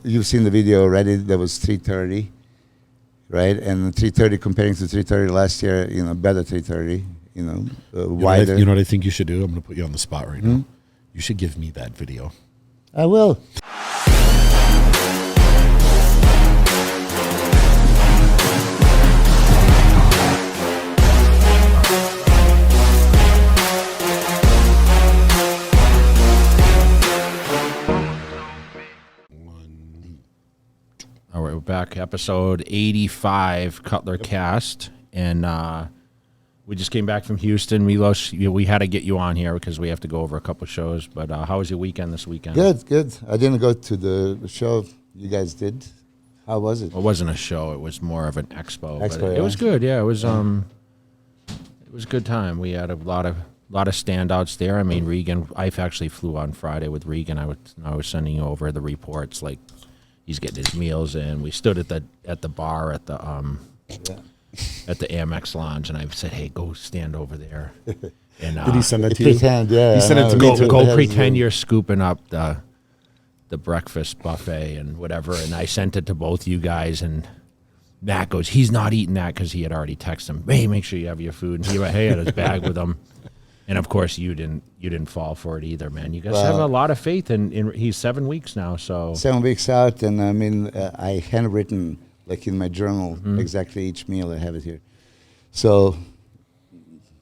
You've seen the video already. That was 330, right? And 330 comparing to 330 last year, better 330, wider. You know what I think you should do? I'm going to put you on the spot right now. You should give me that video. I will. All right, we're back. Episode 85, Cutler Cast. And we just came back from Houston. Milos, we had to get you on here because we have to go over a couple shows. But how was your weekend this weekend? Good. I didn't go to the show you guys did. How was it? It wasn't a show. It was more of an expo. Expo, but it was good. Yeah, it was a good time. We had a lot of standouts there. I mean, Regan, I actually flew on Friday with Regan. I was sending you over the reports, like he's getting his meals in. We stood at the bar at the Amex Lounge, and I said, "Hey, go stand over there." And did he send that to you? Pretend, yeah. He sent it to me too. Go pretend you're scooping up the breakfast buffet and whatever. And I sent it to both you guys, and Matt goes, "He's not eating that," because he had already texted him, "Hey, make sure you have your food." And he had his bag with him. And of course, you didn't fall for it either, man. You guys have a lot of faith in. He's 7 weeks now, so 7 weeks out, and I mean, I handwritten like in my journal exactly each meal. I have it here, so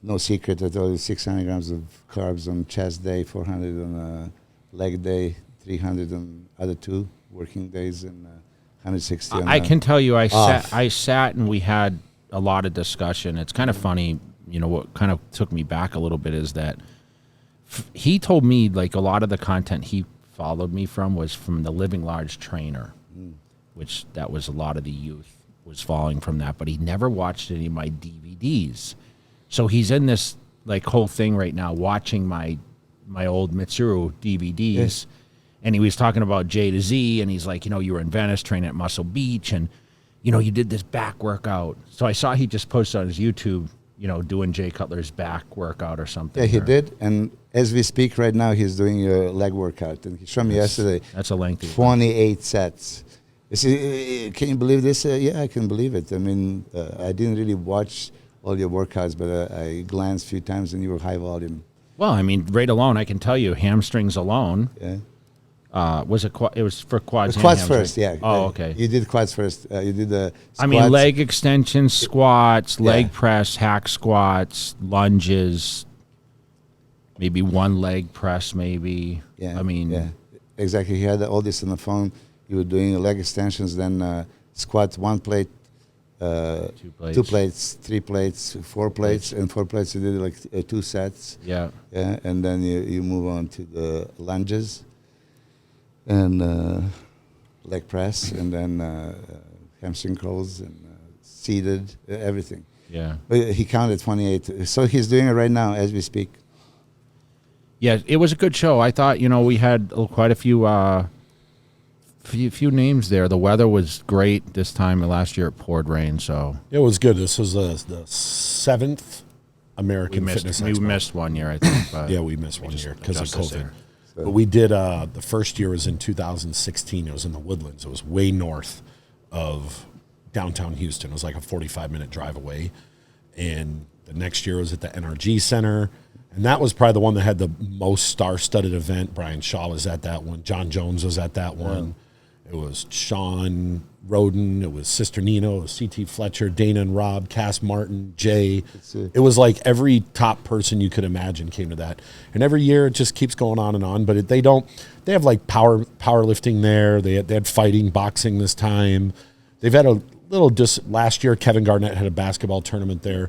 no secret. I told you 600 grams of carbs on chest day, 400 on leg day, 300 on other 2 working days, and 160. I can tell you, I sat and we had a lot of discussion. It's kind of funny. What kind of took me back a little bit is that he told me like a lot of the content he followed me from was from the Living Large trainer, which that was a lot of the youth was following from that, but he never watched any of my DVDs. So he's in this like whole thing right now watching my old Mitsuru DVDs. Yes. And he was talking about J to Z, and he's like, you were in Venice training at Muscle Beach, and you did this back workout. So I saw he just posted on his YouTube, doing Jay Cutler's back workout or something. Yeah, he did. And as we speak right now, he's doing a leg workout. And he showed me yesterday. That's a lengthy 28 sets. You see, can you believe this? Yeah, I can believe it. I mean, I didn't really watch all your workouts, but I glanced a few times and you were high volume. Well, I mean, right alone, I can tell you, hamstrings alone. Yeah. It was for quads. It was quads first, yeah. Oh, okay. You did quads first. You did the squats. I mean, leg extensions, squats, leg press, hack squats, lunges, maybe one leg press, maybe. Yeah. I mean. Yeah, exactly. He had all this on the phone. You were doing leg extensions, then squats, 1 plate, 2 plates, 3 plates, 4 plates, and 4 plates you did like 2 sets. Yeah. Yeah, and then you move on to the lunges. And leg press, and then hamstring curls, and seated, everything. Yeah. But he counted 28. So he's doing it right now as we speak. Yeah, it was a good show. I thought, we had quite a few names there. The weather was great this time. Last year it poured rain, so. It was good. This was the 7th American Fitness Expo. We missed 1 year, I think. But yeah, we missed 1 year because of COVID. So. But we did, the first year was in 2016. It was in the Woodlands. It was way north of downtown Houston. It was like a 45-minute drive away. And the next year was at the NRG Center. And that was probably the one that had the most star-studded event. Brian Shaw was at that one. John Jones was at that one. It was Sean Roden. It was Sister Nino. It was C.T. Fletcher, Dana and Rob, Cass Martin, Jay. It was like every top person you could imagine came to that. And every year it just keeps going on and on. But they have like powerlifting there. They had fighting, boxing this time. They've had a little last year Kevin Garnett had a basketball tournament there.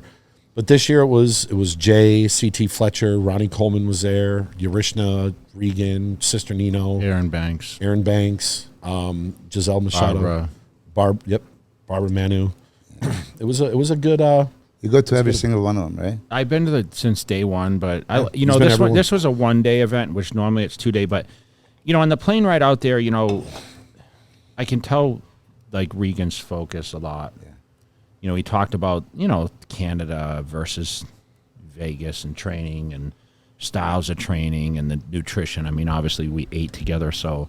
But this year it was Jay, C.T. Fletcher, Ronnie Coleman was there, Yarishna, Regan, Sister Nino, Aaron Banks, Giselle Machado, Barbara Manu. It was a good. You go to every single one of them, right? I've been to since day one, but this was a 1-day event, which normally it's 2-day. But on the plane ride out there, I can tell like Regan's focus a lot. Yeah. He talked about Canada versus Vegas and training and styles of training and the nutrition. I mean, obviously we ate together, so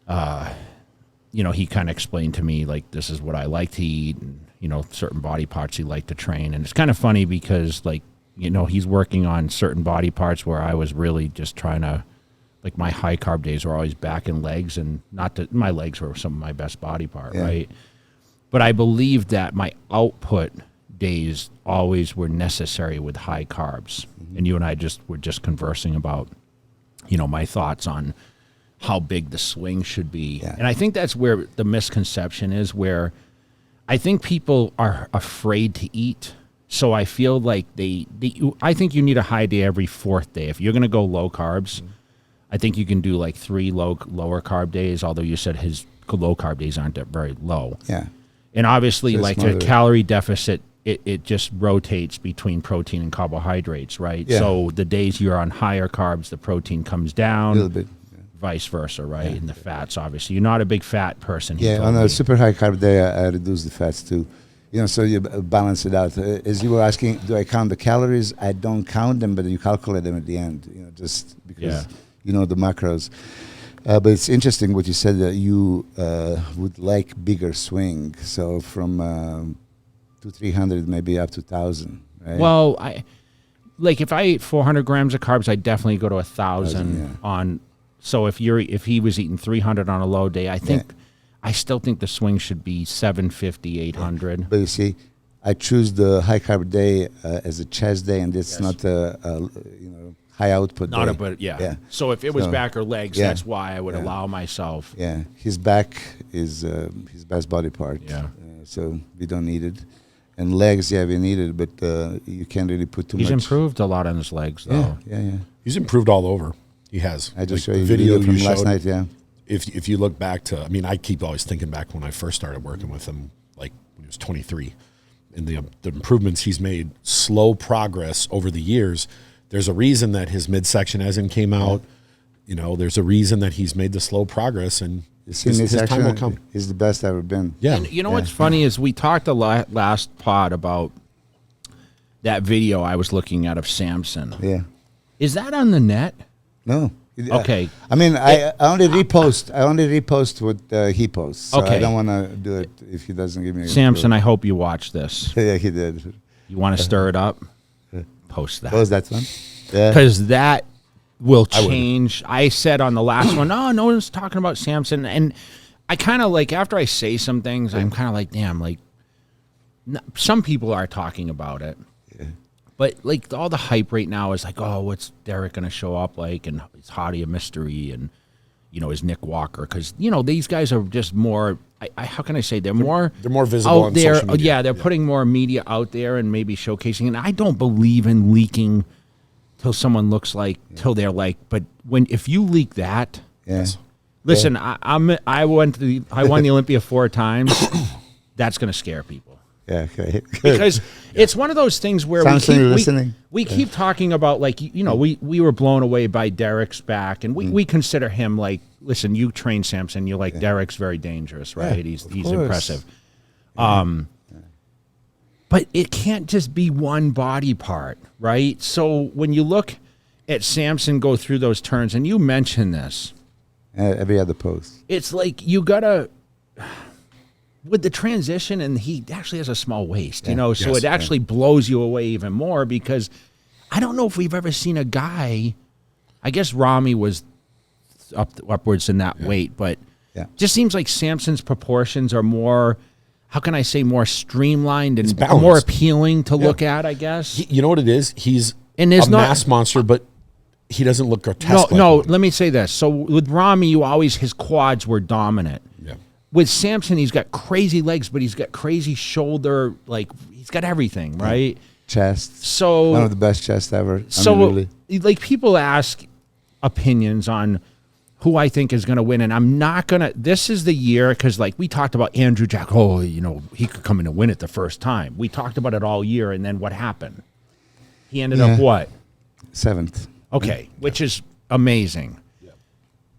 you know, he kind of explained to me, like, this is what I like to eat, and, you know, certain body parts he liked to train. And it's kind of funny because, like, you know, he's working on certain body parts where I was really just trying to, like, my high carb days were always back and legs, and not that my legs were some of my best body part, right? But I believe that my output days always were necessary with high carbs. And you and I were just conversing about, you know, my thoughts on how big the swing should be. And I think that's where the misconception is, where I think people are afraid to eat. So I feel like I think you need a high day every fourth day. If you're going to go low carbs, I think you can do like 3 lower carb days, although you said his low carb days aren't that very low. Yeah. And obviously, so like a calorie deficit, it just rotates between protein and carbohydrates, right? Yeah. So the days you're on higher carbs, the protein comes down. A little bit. Vice versa, right? And the fats, obviously. You're not a big fat person. Yeah, on a super high carb day, I reduce the fats too. You know, so you balance it out. As you were asking, do I count the calories? I don't count them, but you calculate them at the end, you know, just because you know the macros. But it's interesting what you said, that you would like bigger swing. So from 200-300 maybe up to 1,000, right? Well, if I ate 400 grams of carbs, I definitely go to 1,000 on. So if he was eating 300 on a low day, I still think the swing should be 750, 800. But you see, I choose the high carb day as a chest day, and it's not a high output day. So if it was back or legs, that's why I would allow myself. Yeah, his back is his best body part. Yeah. So we don't need it. And legs, we need it, but you can't really put too much. He's improved a lot on his legs, though. Yeah. He's improved all over. He has. I just showed you the video from last night, If you look back to, I mean, I keep always thinking back when I first started working with him, like when he was 23, and the improvements he's made, slow progress over the years. There's a reason that his midsection hasn't came out. You know, there's a reason that he's made the slow progress, and his time will come. He's the best I've ever been. Yeah. And you know what's funny is we talked a lot last pod about that video I was looking at of Samson. Yeah. Is that on the net? No. Okay. I mean, I only repost. I only repost what he posts. So okay. I don't want to do it if he doesn't give me. Samson, I hope you watch this. Yeah, he did. You want to stir it up? Post that. Post that one. Because that will change. I said on the last one, no one's talking about Samson, and I kind of like, after I say some things, I'm kind of like, damn, like some people are talking about it. But like all the hype right now is like, oh, what's Derek going to show up like? And is Hottie a mystery? And, you know, is Nick Walker? Because, you know, these guys are just more, how can I say, they're more visible out there. On social media. Yeah, they're putting more media out there and maybe showcasing. And I don't believe in leaking till someone looks like, till they're like, but if you leak that, listen, I won the Olympia 4 times. That's going to scare people. Yeah, okay. Because it's one of those things where we keep talking about, like, you know, we were blown away by Derek's back, and we consider him like, listen, you train Samson, you're like, Derek's very dangerous, right? Yeah, he's impressive. But it can't just be one body part, right? So when you look at Samson go through those turns, and you mentioned this. Every other post. It's like you got to... with the transition, and he actually has a small waist, you know, so it actually blows you away even more, because I don't know if we've ever seen a guy, I guess Rami was upwards in that weight, but just seems like Samson's proportions are more, how can I say, more streamlined and more appealing to look at, I guess. You know what it is? He's a mass monster, but he doesn't look grotesque. No, let me say this. So with Rami, his quads were dominant. Yeah. With Samson, he's got crazy legs, but he's got crazy shoulder, like he's got everything, right? Chest. So one of the best chests ever. So like people ask opinions on who I think is going to win, and I'm not going to, this is the year, because like we talked about Andrew Jack, you know, he could come in and win it the first time. We talked about it all year, and then what happened? He ended up what? 7th. Okay, which is amazing. Yeah.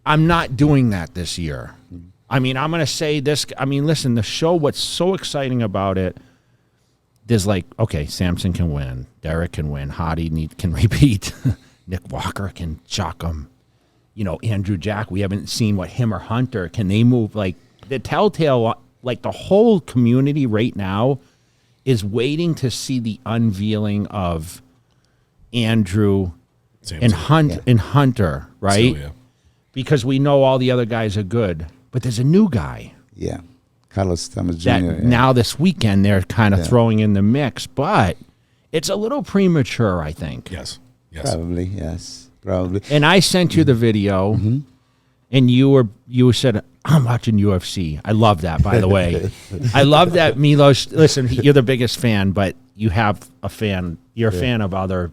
I'm not doing that this year. I mean, I'm going to say this. I mean, listen, the show, what's so exciting about it, there's like, okay, Samson can win. Derek can win. Hottie can repeat. Nick Walker can chuck him. Andrew Jack, we haven't seen what him or Hunter, can they move? Like the telltale, like the whole community right now is waiting to see the unveiling of Andrew Samson. and Hunter, right? So, yeah. Because we know all the other guys are good, but there's a new guy Yeah. Carlos Thomas Jr. that now this weekend they're kind of throwing in the mix, but it's a little premature, I think. Yes. Probably, yes. Probably. And I sent you the video, and you said, I'm watching UFC. I love that, by the way. I love that, Milos. Listen, you're the biggest fan, but you have a fan. You're a fan of other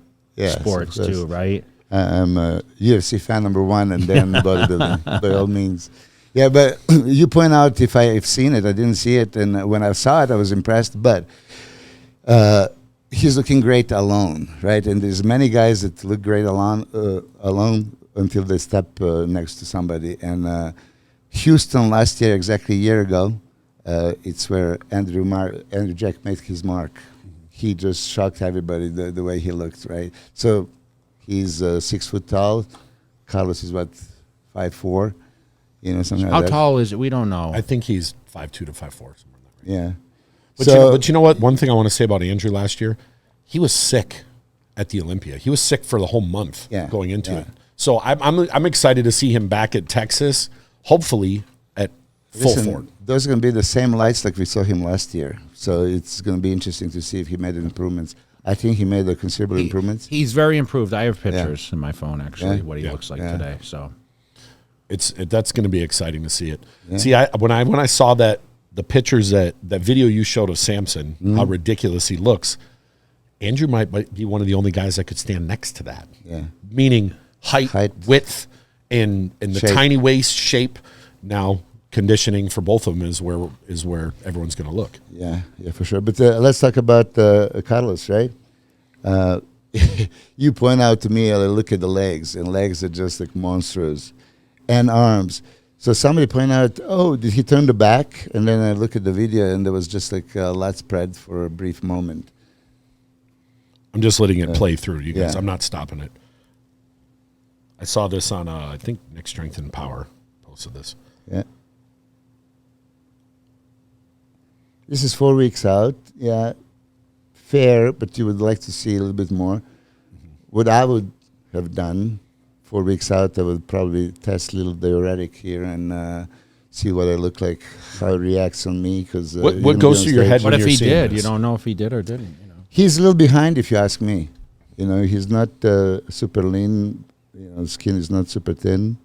sports too, right? I'm a UFC fan number one, and then bodybuilding, by all means. Yeah, but you point out if I've seen it. I didn't see it, and when I saw it, I was impressed. But he's looking great alone, right? And there's many guys that look great alone until they step next to somebody. And Houston last year, exactly a year ago, it's where Andrew Jack made his mark. He just shocked everybody the way he looked, right? So he's 6 foot tall. Carlos is what, 5'4"? Something like How that. tall is it? We don't know. I think he's 5'2" to 5'4", somewhere in that range. Yeah. But you know what? One thing I want to say about Andrew last year, he was sick at the Olympia. He was sick for the whole month going into it. So I'm excited to see him back at Texas, hopefully at full form. Those are going to be the same lights like we saw him last year. So it's going to be interesting to see if he made improvements. I think he made a considerable improvements. He's very improved. I have pictures in my phone, actually, what he looks like today. So that's going to be exciting to see it. Yeah. See, when I saw the pictures that video you showed of Samson, how ridiculous he looks, Andrew might be one of the only guys that could stand next to that. Yeah. Meaning height, width, and the tiny waist shape. Now conditioning for both of them is where everyone's going to look. Yeah, for sure. But let's talk about Carlos, right? You point out to me, I look at the legs, and legs are just like monstrous, and arms. So somebody pointed out, oh, did he turn the back? And then I look at the video, and there was just like a lat spread for a brief moment. I'm just letting it play through, you guys. I'm not stopping it. I saw this on, I think, Nick Strength and Power posted this. Yeah. This is 4 weeks out. Yeah, fair, but you would like to see a little bit more. Mm-hmm. What I would have done 4 weeks out, I would probably test a little diuretic here and see what I look like, how it reacts on me. Because what goes through your head? What if he did? You don't know if he did or didn't. He's a little behind, if you ask me. He's not super lean. Skin is not super thin.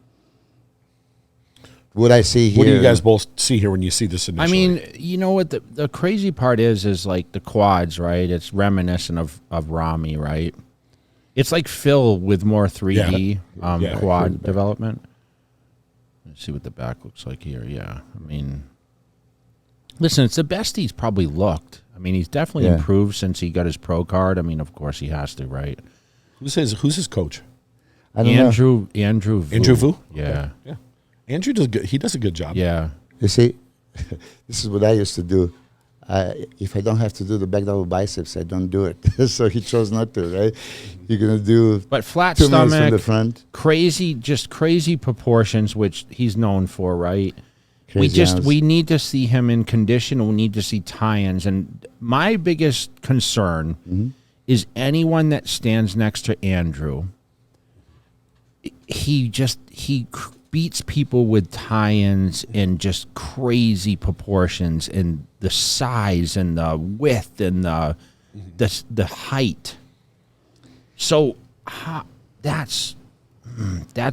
What I see here. What do you guys both see here when you see this initially? I mean, you know what the crazy part is like the quads, right? It's reminiscent of Rami, right? It's like Phil with more 3D quad development. Let's see what the back looks like here. Yeah, I mean, listen, it's the best he's probably looked. I mean, he's definitely improved since he got his pro card. I mean, of course he has to, right? Who's his coach? Andrew Vu. Yeah. Yeah. Andrew does good. He does a good job. Yeah. You see, this is what I used to do. If I don't have to do the back double biceps, I don't do it. So he chose not to, right? You're gonna do, but flat 2 minutes stomach, from the front, crazy proportions, which he's known for, right? Crazy we need to see him in condition. We need to see tie-ins, and my biggest concern is anyone that stands next to Andrew. He beats people with tie-ins and just crazy proportions and the size and the width and the height. So that's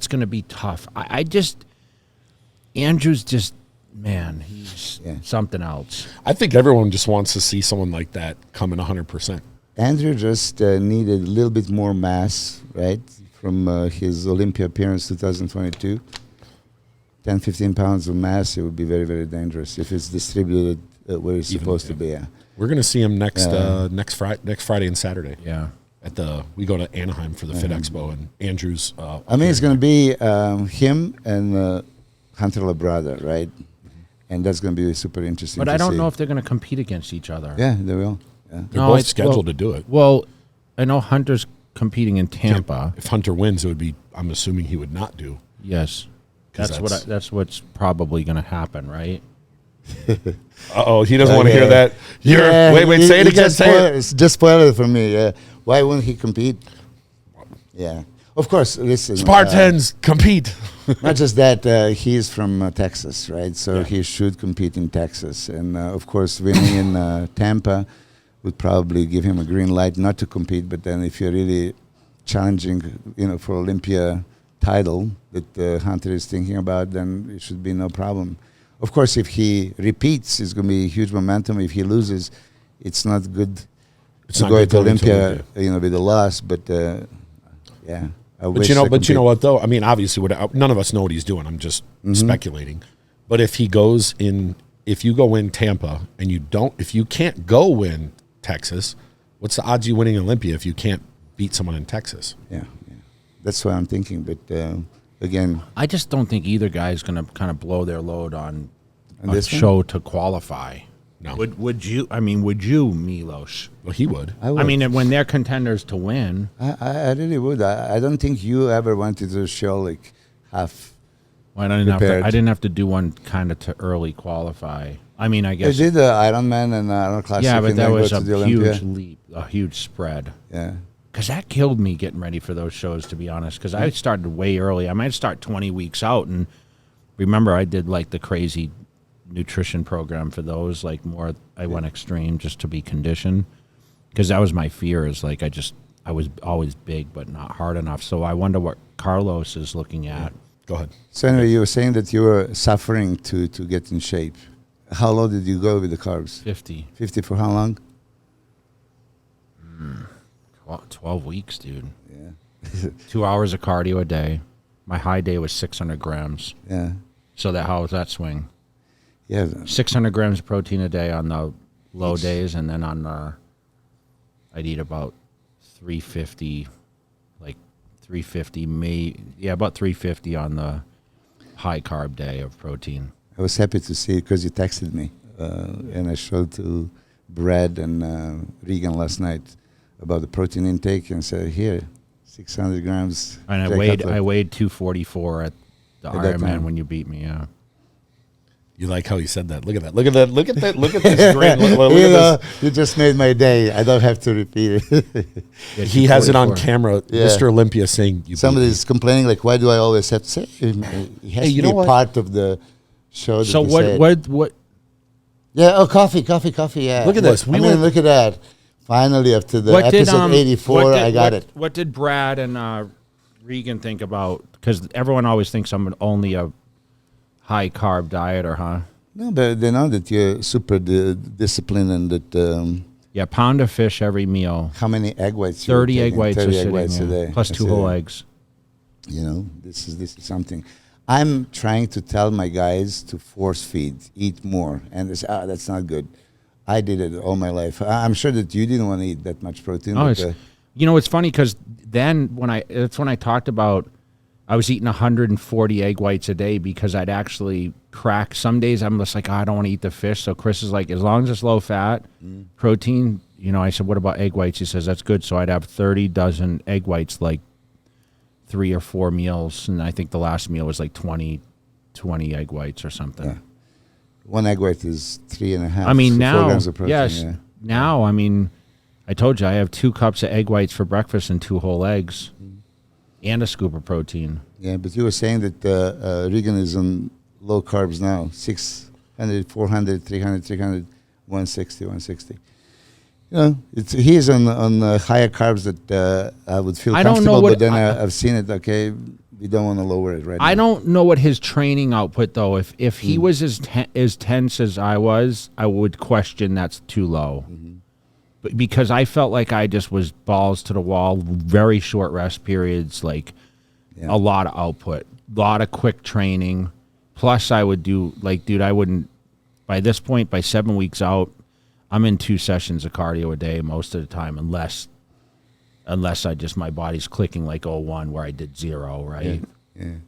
going to be tough. Andrew's just, man, he's something else. I think everyone just wants to see someone like that come in 100%. Andrew just needed a little bit more mass, right? From his Olympia appearance 2022. 10, 15 pounds of mass, it would be very, very dangerous if it's distributed where it's supposed to be. Yeah. We're going to see him next Friday and Saturday. Yeah. We go to Anaheim for the Fit Expo, and Andrew's. I mean, it's going to be him and Hunter Labrada, right? And that's going to be super interesting. But I don't know if they're going to compete against each other. Yeah, they will. Yeah. They're both scheduled to do it. Well, I know Hunter's competing in Tampa. If Hunter wins, it would be. I'm assuming he would not do. Yes. 'Cause That's what's probably going to happen, right? Uh-oh, he doesn't want to hear that. Wait, say it again. Say it. Just spoil it for me. Yeah. Why wouldn't he compete? Yeah. Of course, listen. Spartans, compete. Not just that, he's from Texas, right? So he should compete in Texas. And, of course, winning in Tampa would probably give him a green light not to compete. But then if you're really challenging, for Olympia title that Hunter is thinking about, then it should be no problem. Of course, if he repeats, it's going to be huge momentum. If he loses, it's not good to go to Olympia, with a loss. But, yeah. But you know what though? I mean, obviously, none of us know what he's doing. I'm just speculating. But if you go in Tampa and if you can't go win Texas, what's the odds you winning Olympia if you can't beat someone in Texas? Yeah. That's what I'm thinking. But again, I just don't think either guy is going to kind of blow their load on a this show to qualify. No. Would you? I mean, would you, Milos? Well, he would. I mean, when they're contenders to win. I really would. I don't think you ever wanted to show like half. Well, I didn't have to do one kind of to early qualify. I mean, I guess. I did the Ironman and Iron Classic. Yeah, but that was a huge Olympia. leap, a huge spread. Yeah. Because that killed me getting ready for those shows, to be honest. Because I started way early. I might start 20 weeks out. And remember, I did like the crazy nutrition program for those. Like I went extreme just to be conditioned. Because that was my fear, is like I was always big, but not hard enough. So I wonder what Carlos is looking at. Go ahead. So anyway, you were saying that you were suffering to get in shape. How low did you go with the carbs? 50. 50 for how long? 12 weeks, dude. Yeah. 2 hours of cardio a day. My high day was 600 grams. Yeah. So how was that swing? Yeah. 600 grams of protein a day on the low days, and then on the, I'd eat about 350, about 350 on the high carb day of protein. I was happy to see it because you texted me, and I showed to Brad and Regan last night about the protein intake, and said, here, 600 grams. And I weighed 244 at the Ironman when you beat me. Yeah. You like how he said that? Look at that! Look at that! Look at that! Look at this grin! Look at this. You just made my day. I don't have to repeat it. Yeah, he has it on camera. Yeah. Mr. Olympia saying, somebody's complaining, like, why do I always have to say? He has to be a part of the show. So what? Yeah. Oh, coffee. Yeah. Look at this. Look at that. Finally, after the episode 84, I got it. What did Brad and Regan think about? Because everyone always thinks I'm only a high carb dieter, huh? No, but they know that you're super disciplined and that. Pound of fish every meal. How many egg whites? 30 egg whites 30 are egg whites sitting, a day. Plus 2 whole eggs. This is something. I'm trying to tell my guys to force feed, eat more, and they say, that's not good. I did it all my life. I'm sure that you didn't want to eat that much protein. Oh, it's funny because then that's when I talked about I was eating 140 egg whites a day because I'd actually crack. Some days I'm just like, I don't want to eat the fish. So Chris is like, as long as it's low fat, protein, I said, what about egg whites? He says, that's good. So I'd have 30 dozen egg whites, like 3 or 4 meals. And I think the last meal was like 20 egg whites or something. Yeah. 1 egg white is 3.5. I mean, now, 4 grams of protein, yes. Yeah. Now, I mean, I told you I have 2 cups of egg whites for breakfast and 2 whole eggs. And a scoop of protein. Yeah, but you were saying that Regan is on low carbs now. 600, 400, 300, 300, 160, 160. He is on higher carbs that I would feel comfortable, but then I've seen it, okay, we don't want to lower it right now. I don't know what his training output, though. If he was as tense as I was, I would question that's too low. Mm-hmm. Because I felt like I just was balls to the wall, very short rest periods, a lot of output, a lot of quick training. Plus, I would do, I wouldn't, by this point, by 7 weeks out, I'm in 2 sessions of cardio a day most of the time, unless my body's clicking like 01 where I did 0, right? Yeah.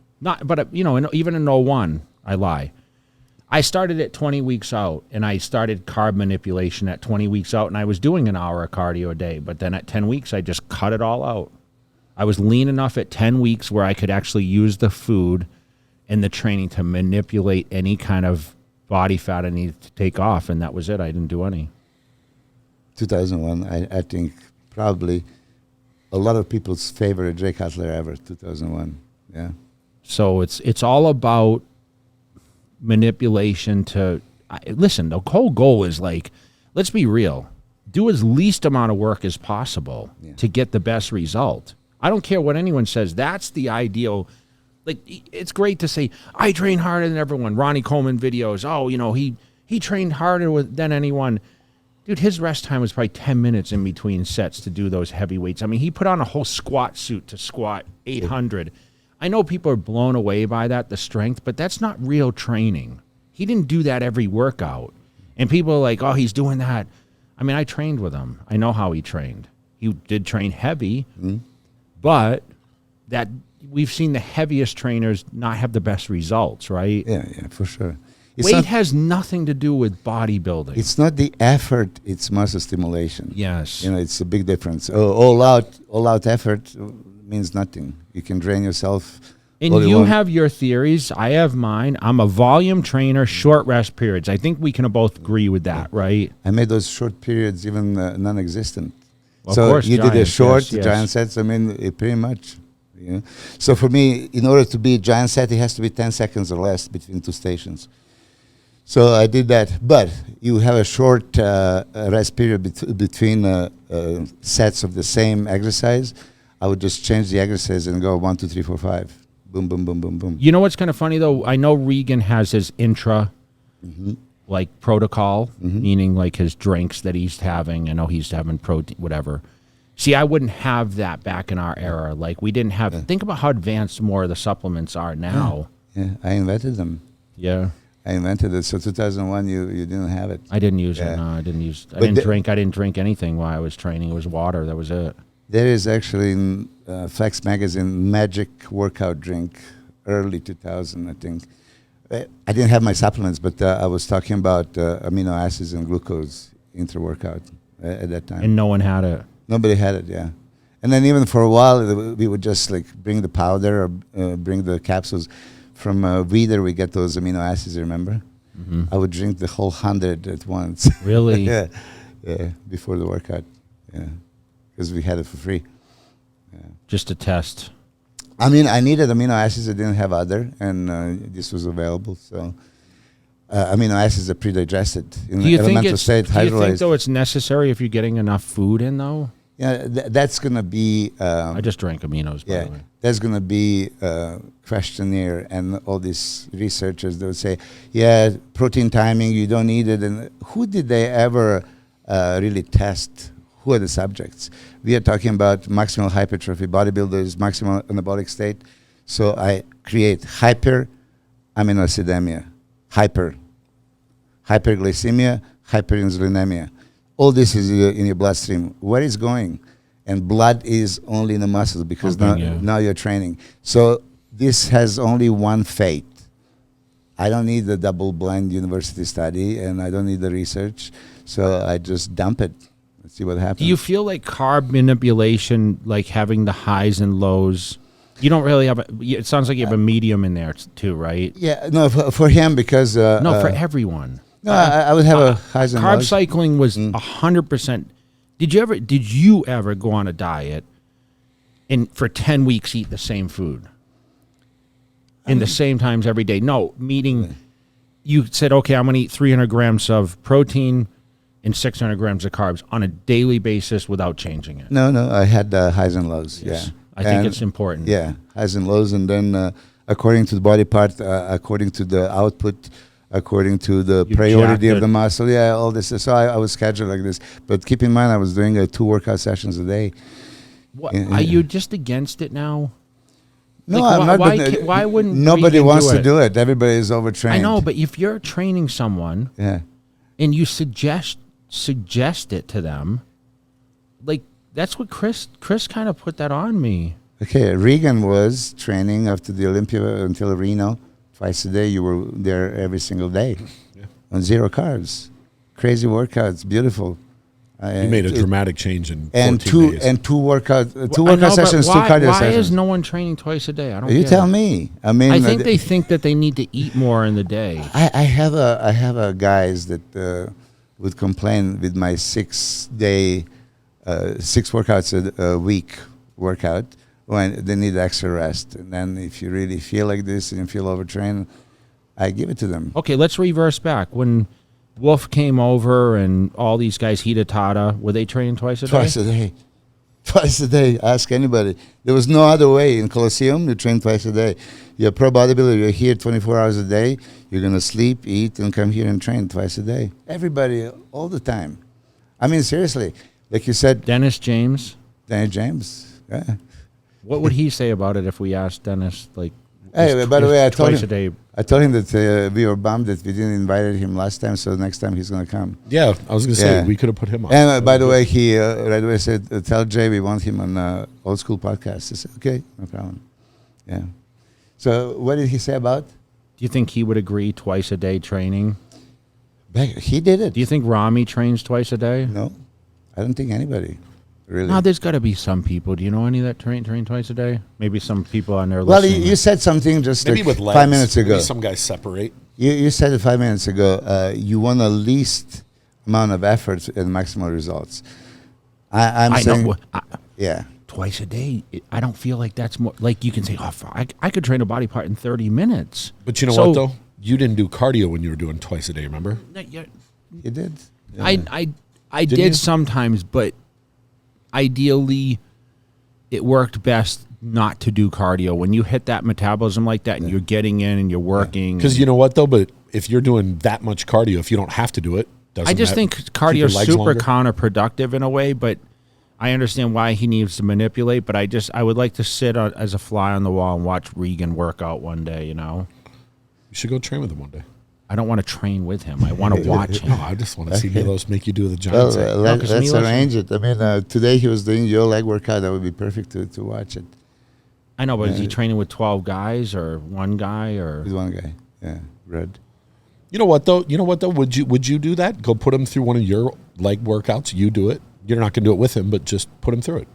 Even in 01, I lie. I started at 20 weeks out, and I started carb manipulation at 20 weeks out, and I was doing an hour of cardio a day. But then at 10 weeks, I just cut it all out. I was lean enough at 10 weeks where I could actually use the food and the training to manipulate any kind of body fat I needed to take off, and that was it. I didn't do any. 2001, I think probably a lot of people's favorite Jay Cutler ever, 2001. Yeah. So it's all about manipulation to listen, the whole goal is like, let's be real. Do as least amount of work as possible to get the best result. I don't care what anyone says. That's the ideal. Like, it's great to say, I train harder than everyone. Ronnie Coleman videos. Oh, you know, he trained harder than anyone. Dude, his rest time was probably 10 minutes in between sets to do those heavy weights. I mean, he put on a whole squat suit to squat 800. I know people are blown away by that, the strength, but that's not real training. He didn't do that every workout. And people are like, oh, he's doing that. I mean, I trained with him. I know how he trained. He did train heavy, but that we've seen the heaviest trainers not have the best results, right? Yeah, for sure. Weight has nothing to do with bodybuilding. It's not the effort, it's muscle stimulation. Yes. You know, it's a big difference. All out effort means nothing. You can drain yourself. And you have your theories. I have mine. I'm a volume trainer, short rest periods. I think we can both agree with that, right? I made those short periods even non-existent. Well, so of course, you did a short yes. giant sets. I mean, pretty much. You know? So for me, in order to be a giant set, it has to be 10 seconds or less between two stations. So I did that, but you have a short rest period between sets of the same exercise. I would just change the exercise and go 1, 2, 3, 4, 5. Boom, boom, boom, boom, boom. You know what's kind of funny though? I know Regan has his intra, like protocol, meaning like his drinks that he's having. I know he's having protein, whatever. See, I wouldn't have that back in our era. Like we didn't have. Think about how advanced more of the supplements are now. Yeah, I invented them. Yeah. I invented it. So 2001, you didn't have it. I didn't use it. No, I didn't use. I didn't drink anything while I was training. It was water. That was it. There is actually in Flex Magazine magic workout drink, early 2000, I think. I didn't have my supplements, but I was talking about amino acids and glucose intra-workout at that time. And no one had it. Nobody had it, yeah. And then even for a while, we would just like bring the powder or bring the capsules. From Weider, we get those amino acids, remember? I would drink the whole 100 at once. Really? Yeah, before the workout. Yeah, because we had it for free. Yeah. Just to test. I mean, I needed amino acids. I didn't have other, and this was available. So amino acids are pre-digested in do you elemental state, do you think, hydrolyzed. though, it's necessary if you're getting enough food in, though? Yeah, that's going to be... I just drank aminos, by the way. There's going to be a questionnaire, and all these researchers, they'll say, yeah, protein timing, you don't need it. And who did they ever really test? Who are the subjects? We are talking about maximal hypertrophy bodybuilders, maximal anabolic state. So I create hyperaminoacidemia, hyperglycemia, hyperinsulinemia. All this is in your bloodstream. Where is going? And blood is only in the muscles because now you're training. So this has only one fate. I don't need the double-blind university study, and I don't need the research. So I just dump it. Let's see what happens. Do you feel like carb manipulation, like having the highs and lows? You don't really have it sounds like you have a medium in there too, right? Yeah, no, for him because... no, for everyone. No, I would have a highs and carb lows. cycling was 100%. Did you ever go on a diet and for 10 weeks eat the same food in the same times every day? No, meaning you said, okay, I'm going to eat 300 grams of protein and 600 grams of carbs on a daily basis without changing it. No, I had highs and lows. Yes. Yeah, I think it's important. Yeah, highs and lows, and then according to the body part, according to the output, according to the priority of the muscle, all this. So I was scheduled like this. But keep in mind, I was doing 2 workout sessions a day. What, are you just against it now? No, like, I'm not. Why wouldn't nobody Regan wants do to do it? Everybody is overtrained. I know, but if you're training someone, and you suggest it to them, like that's what Chris kind of put that on me. Okay, Regan was training after the Olympia until Reno. Twice a day, you were there every single day on 0 carbs. Crazy workouts, beautiful. You made a dramatic change in 14 and days. two workout I sessions, why, 2 cardio why sessions. is no one training twice a day? I don't. You get tell it. me. I mean, I think they think that they need to eat more in the day. I have a guys that would complain with my 6 workouts a week workout when they need extra rest. And then if you really feel like this and you feel overtrained, I give it to them. Okay, let's reverse back. When Wolf came over and all these guys, Hidatata, were they training twice a day? Twice a day. Twice a day. Ask anybody. There was no other way. In Colosseum, you train twice a day. You're a pro bodybuilder. You're here 24 hours a day. You're going to sleep, eat, and come here and train twice a day. Everybody, all the time. I mean, seriously. Like you said, Dennis James. Danny James. Yeah. What would he say about it if we asked Dennis, like, Hey, by the way, I told twice him, a day? I told him that we were bummed that we didn't invite him last time, so next time he's going to come. Yeah, I was going to say, Yeah. we could have put him on. And by the way, he right away said, tell Jay we want him on Old School Podcast. I said, okay, no problem. Yeah. So what did he say about? Do you think he would agree twice a day training? He did it. Do you think Rami trains twice a day? No, I don't think anybody, really. No, there's got to be some people. Do you know any that train twice a day? Maybe some people on there Well, listening. you said something just Maybe like with legs. 5 minutes ago. Maybe some guys separate. You said it 5 minutes ago. You want the least amount of effort and maximal results. I'm I saying, know. yeah. Twice a day, I don't feel like that's more. Like you can say, oh, I could train a body part in 30 minutes. But you know So- what, though? You didn't do cardio when you were doing twice a day, remember? Yeah, You did. Yeah. I Didn't did you? sometimes, but ideally, it worked best not to do cardio. When you hit that metabolism like that and you're getting in and you're working. Because you know what, though? But if you're doing that much cardio, if you don't have to do it, doesn't I just that think keep cardio your is legs super longer? counterproductive in a way, but I understand why he needs to manipulate, but I would like to sit as a fly on the wall and watch Regan work out one day, you know? You should go train with him one day. I don't want to train with him. I want to watch him. No, I just want to see Milos make you do the Well, giant set. let's 'cause Milos- arrange it. I mean, today he was doing your leg workout. That would be perfect to watch it I know, but is he training with 12 guys or one guy or? with one guy. Yeah, Red. You know what, though? Would you do that? Go put him through one of your leg workouts. You do it. You're not going to do it with him, but just put him through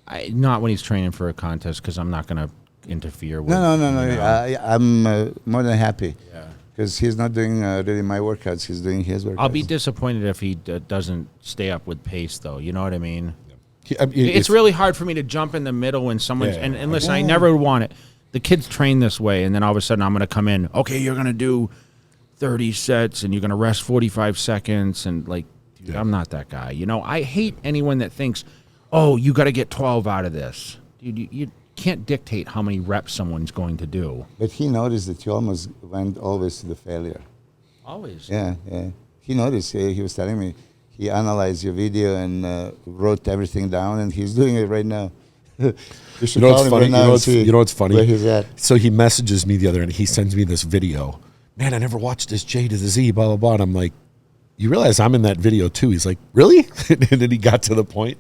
it. Not when he's training for a contest because I'm not going to interfere with. No. you know. I'm more than happy. Yeah. Because he's not doing really my workouts. He's doing his workouts. I'll be disappointed if he doesn't stay up with pace, though. You know what I mean? I mean, It's really hard for me to jump in the middle when someone's Yeah. and listen. I never would want it. The kids train this way, and then all of a sudden I'm going to come in. Okay, you're going to do 30 sets, and you're going to rest 45 seconds, and like, dude, I'm not that guy. You know, I hate anyone that thinks, oh, you got to get 12 out of this, dude. You can't dictate how many reps someone's going to do. But he noticed that you almost went always to the failure. Always. Yeah. He noticed. He was telling me. He analyzed your video and wrote everything down, and he's doing it right now. You should You know call what's him funny? right now and see You know what's funny? where he's at. So he messages me the other day, and he sends me this video. Man, I never watched this J to the Z, blah, blah, blah. And I'm like, you realize I'm in that video too? He's like, really? And then he got to the point.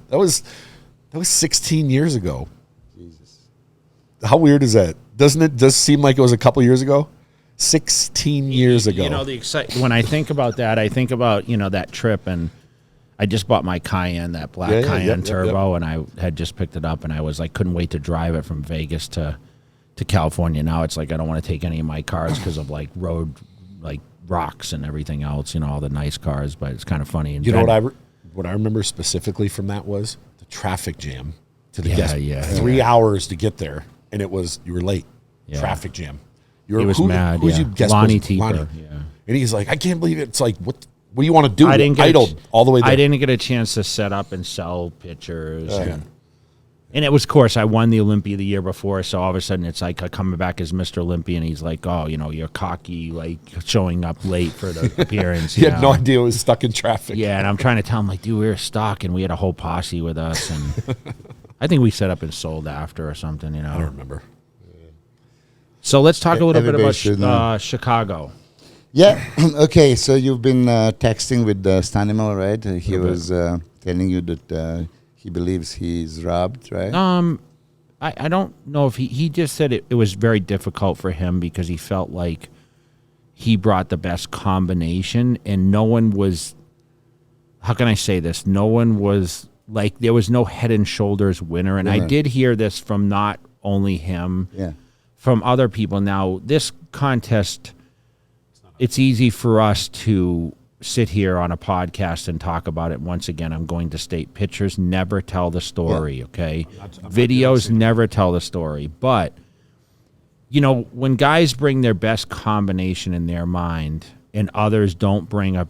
That was 16 years ago. Jesus. How weird is that? Doesn't it just seem like it was a couple years ago? 16 years ago. You know, when I think about that, I think about, that trip, and I just bought my Cayenne, that black Cayenne Turbo, and I had just picked it up, and I was like, couldn't wait to drive it from Vegas to California. Now it's like I don't want to take any of my cars because of like road, like rocks and everything else, all the nice cars, but it's kind of funny. And You know what I remember specifically from that was the traffic jam to the guest. 3 hours to get there, and you were late. Yeah. Traffic jam. He was mad. Who's your guest? Lonnie was? Lonnie. Tieper. Yeah. And he's like, I can't believe it. It's like, what do you want to do? I didn't get idled all the way there. I didn't get a chance to set up and sell pictures. And it was, of course, I won the Olympia the year before, so all of a sudden it's like coming back as Mr. Olympia, and he's like, oh, you're cocky, like showing up late for the appearance. He had no idea it was stuck in traffic. Yeah, and I'm trying to tell him, like, dude, we were stuck, and we had a whole posse with us, and I think we set up and sold after or something, I don't remember. So let's talk a little bit Everybody should know. about Chicago. Yeah. Okay. So you've been texting with Stanimal, right? He was telling you that he believes he's robbed, right? I don't know if he just said it was very difficult for him because he felt like he brought the best combination, and no one was how can I say this? No one was like, there was no head and shoulders winner. And I did hear this from not only him, from other people. Now, this contest, it's easy for us to sit here on a podcast and talk about it. Once again, I'm going to state, pictures never tell the story, okay? Videos never tell the story. But, you know, when guys bring their best combination in their mind and others don't bring a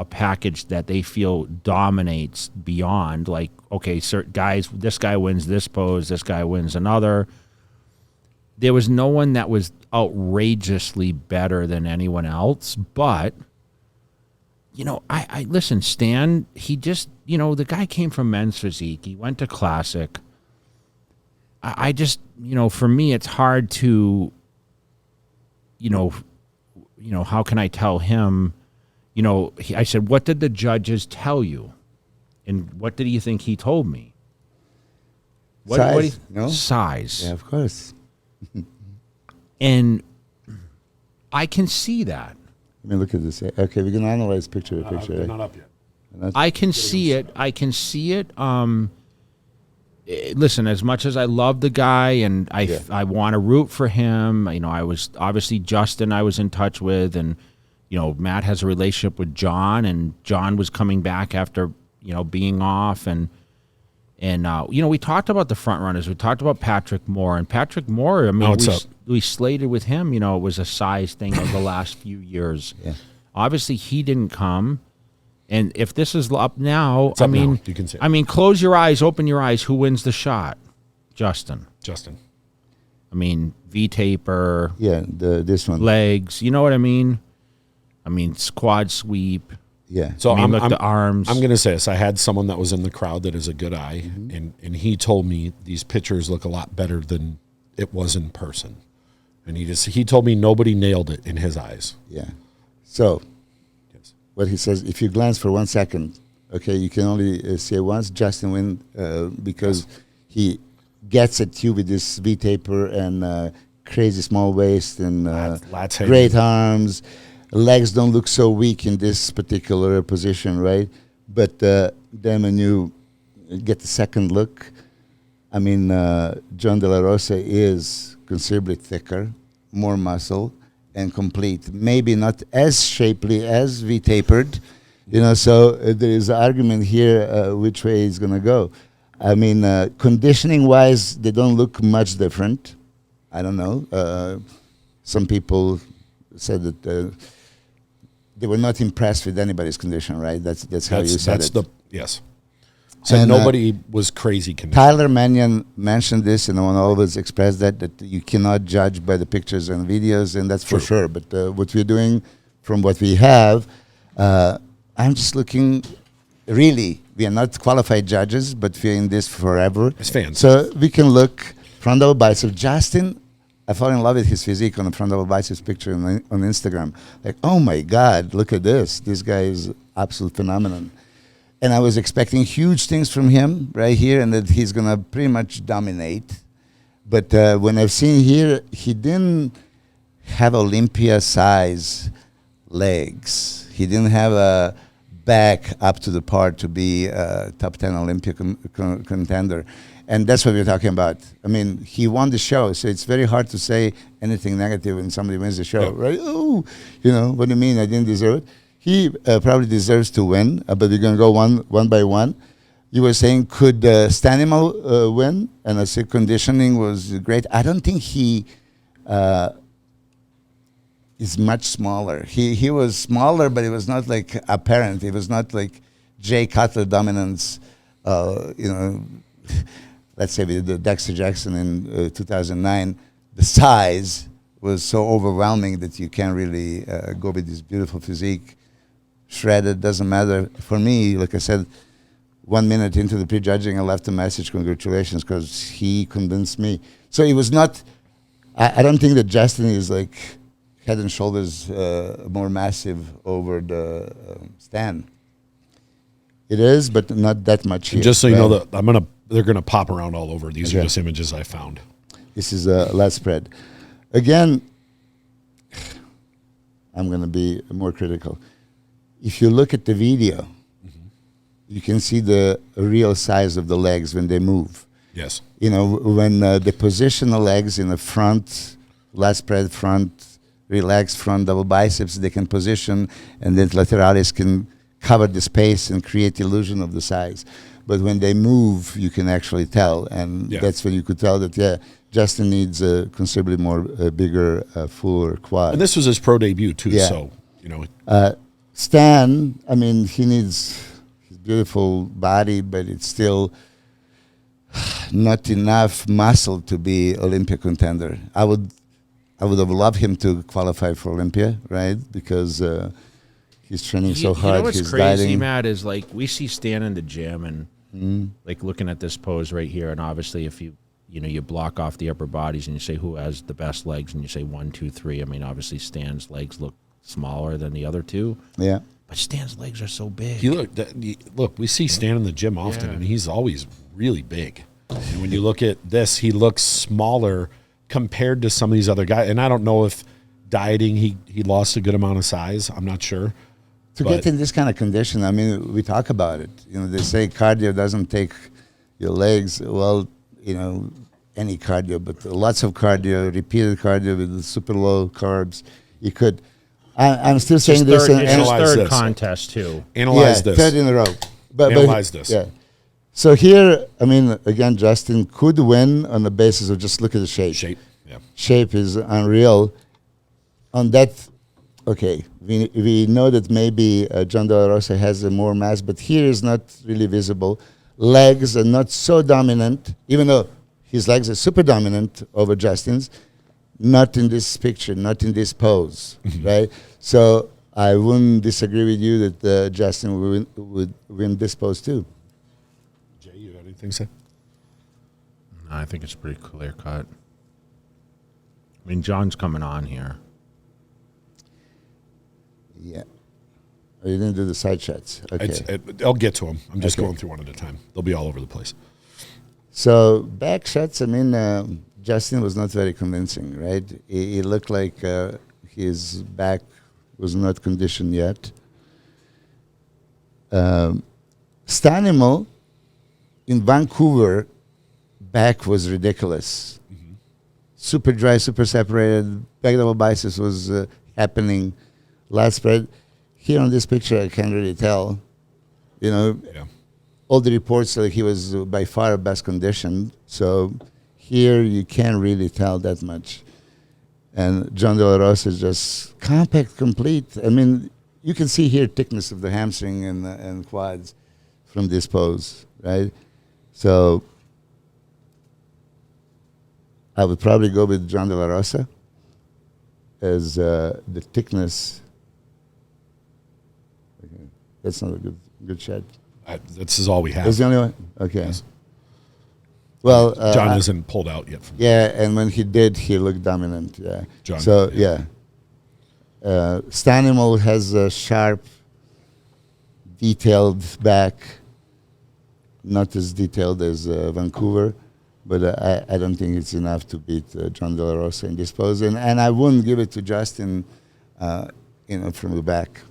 package that they feel dominates beyond, like, okay, certain guys, this guy wins this pose, this guy wins another. There was no one that was outrageously better than anyone else, but, you know, I listen, Stan, he just, you know, the guy came from men's physique. He went to classic. I just, you know, for me, it's hard to, you know, how can I tell him, you know, I said, what did the judges tell you? And what did you think he told me? Size, no? Size. Yeah, of course. And I can see that. I mean, look at this. Okay, we're going to analyze picture by picture. They're not up yet. I can see it. Listen, as much as I love the guy and I want to root for him, you know, I was obviously Justin I was in touch with, and, you know, Matt has a relationship with John, and John was coming back after, you know, being off, and you know, we talked about the front runners. We talked about Patrick Moore, and Patrick Moore, I mean, we slated with him, you know, it was a size thing of the last few years. Yeah. Obviously, he didn't come. And if this is up now, I mean, you can say it. I mean, close your eyes, open your eyes. Who wins the shot? Justin. I mean, V-taper. Yeah, this one. Legs. You know what I mean? I mean, squad sweep. Yeah. So I mean, the arms. I'm going to say this. I had someone that was in the crowd that is a good eye, and he told me these pictures look a lot better than it was in person. And he told me nobody nailed it in his eyes. Yeah. So what he says, if you glance for 1 second, okay, you can only see it once. Justin win because he gets at you with this V-taper and crazy small waist and great arms. Legs don't look so weak in this particular position, right? But then when you get the second look, I mean, John De La Rosa is considerably thicker, more muscle, and complete. Maybe not as shapely as V-tapered, you know, so there is an argument here which way it's going to go. I mean, conditioning-wise, they don't look much different. I don't know. Some people said that they were not impressed with anybody's condition, right? That's how you said it. Yes. So nobody was crazy conditioned. Tyler Mannion mentioned this, and I want to always express that you cannot judge by the pictures and videos, and that's for sure. But what we're doing from what we have, I'm just looking, really, we are not qualified judges, but we're in this forever. As fans. So we can look front double bicep. Justin, I fell in love with his physique on the front double biceps picture on Instagram. Like, oh my God, look at this. This guy is absolute phenomenon. And I was expecting huge things from him right here, and that he's going to pretty much dominate. But when I've seen here, he didn't have Olympia size legs. He didn't have a back up to the part to be a top 10 Olympia contender. And that's what we're talking about. I mean, he won the show, so it's very hard to say anything negative when somebody wins the show, right? Oh, you know, what do you mean I didn't deserve it? He probably deserves to win, but we're going to go one by one. You were saying, could Stanimal win? And I said conditioning was great. I don't think he is much smaller. He was smaller, but it was not like apparent. It was not like Jay Cutler dominance, you know, let's say with the Dexter Jackson in 2009. The size was so overwhelming that you can't really go with this beautiful physique. Shredded, doesn't matter. For me, like I said, 1 minute into the prejudging, I left a message, congratulations, because he convinced me. So it was not, I don't think that Justin is like head and shoulders more massive over the Stan. It is, but not that much here. Just so you know, that they're gonna pop around all over. These are just images I found. This is a last spread. Again, I'm gonna be more critical. If you look at the video, you can see the real size of the legs when they move. Yes. You know, when they position the legs in the front, lat spread front, relaxed front double biceps, they can position, and then lateralis can cover the space and create illusion of the size. But when they move, you can actually tell, and that's when you could tell that, Justin needs a considerably more bigger, fuller quad. And this was his pro debut, too, so, you know. Stan, I mean, he needs his beautiful body, but it's still not enough muscle to be Olympia contender. I would have loved him to qualify for Olympia, right? Because he's training so hard. You know what's he's crazy, dieting. Matt, is like we see Stan in the gym and like looking at this pose right here, and obviously if you block off the upper bodies and you say who has the best legs, and you say 1, 2, 3. I mean, obviously Stan's legs look smaller than the other two. Yeah. But Stan's legs are so big. Look, we see Stan in the gym often, and he's always really big. And when you look at this, he looks smaller compared to some of these other guys. And I don't know if dieting, he lost a good amount of size. I'm not sure. To get in this kind of condition, I mean, we talk about it. You know, they say cardio doesn't take your legs. Well, you know, any cardio, but lots of cardio, repeated cardio with super low carbs. You could. I'm still saying this. It's his third this. contest too. Analyze this. Third in a row. Analyze this. Yeah. So here, I mean, again, Justin could win on the basis of just look at the shape. Shape is unreal. On that, okay, we know that maybe John De La Rosa has more mass, but here is not really visible. Legs are not so dominant, even though his legs are super dominant over Justin's. Not in this picture, not in this pose, right? So I wouldn't disagree with you that Justin would win this pose too. Jay, you got anything to say? No, I think it's pretty clear cut. I mean, John's coming on here. Yeah. Oh, you didn't do the side shots. Okay. I'll get to them. I'm just going through one at a time. They'll be all over the place. So back shots, I mean, Justin was not very convincing, right? He looked like his back was not conditioned yet. Stanimal in Vancouver, back was ridiculous. Super dry, super separated. Back double biceps was happening. Lat spread. Here on this picture, I can't really tell. You know, all the reports say he was by far best conditioned. So here you can't really tell that much. And John De La Rosa is just compact, complete. I mean, you can see here thickness of the hamstring and quads from this pose, right? So I would probably go with John De La Rosa as the thickness. Okay. That's not a good shot. This is all we have. That's the only one? Okay. Yes. Well, John isn't pulled out yet. And when he did, he looked dominant. Yeah. John, so Stanimal has a sharp, detailed back, not as detailed as Vancouver, but I don't think it's enough to beat John De La Rosa in this pose, and I wouldn't give it to Justin, from the back.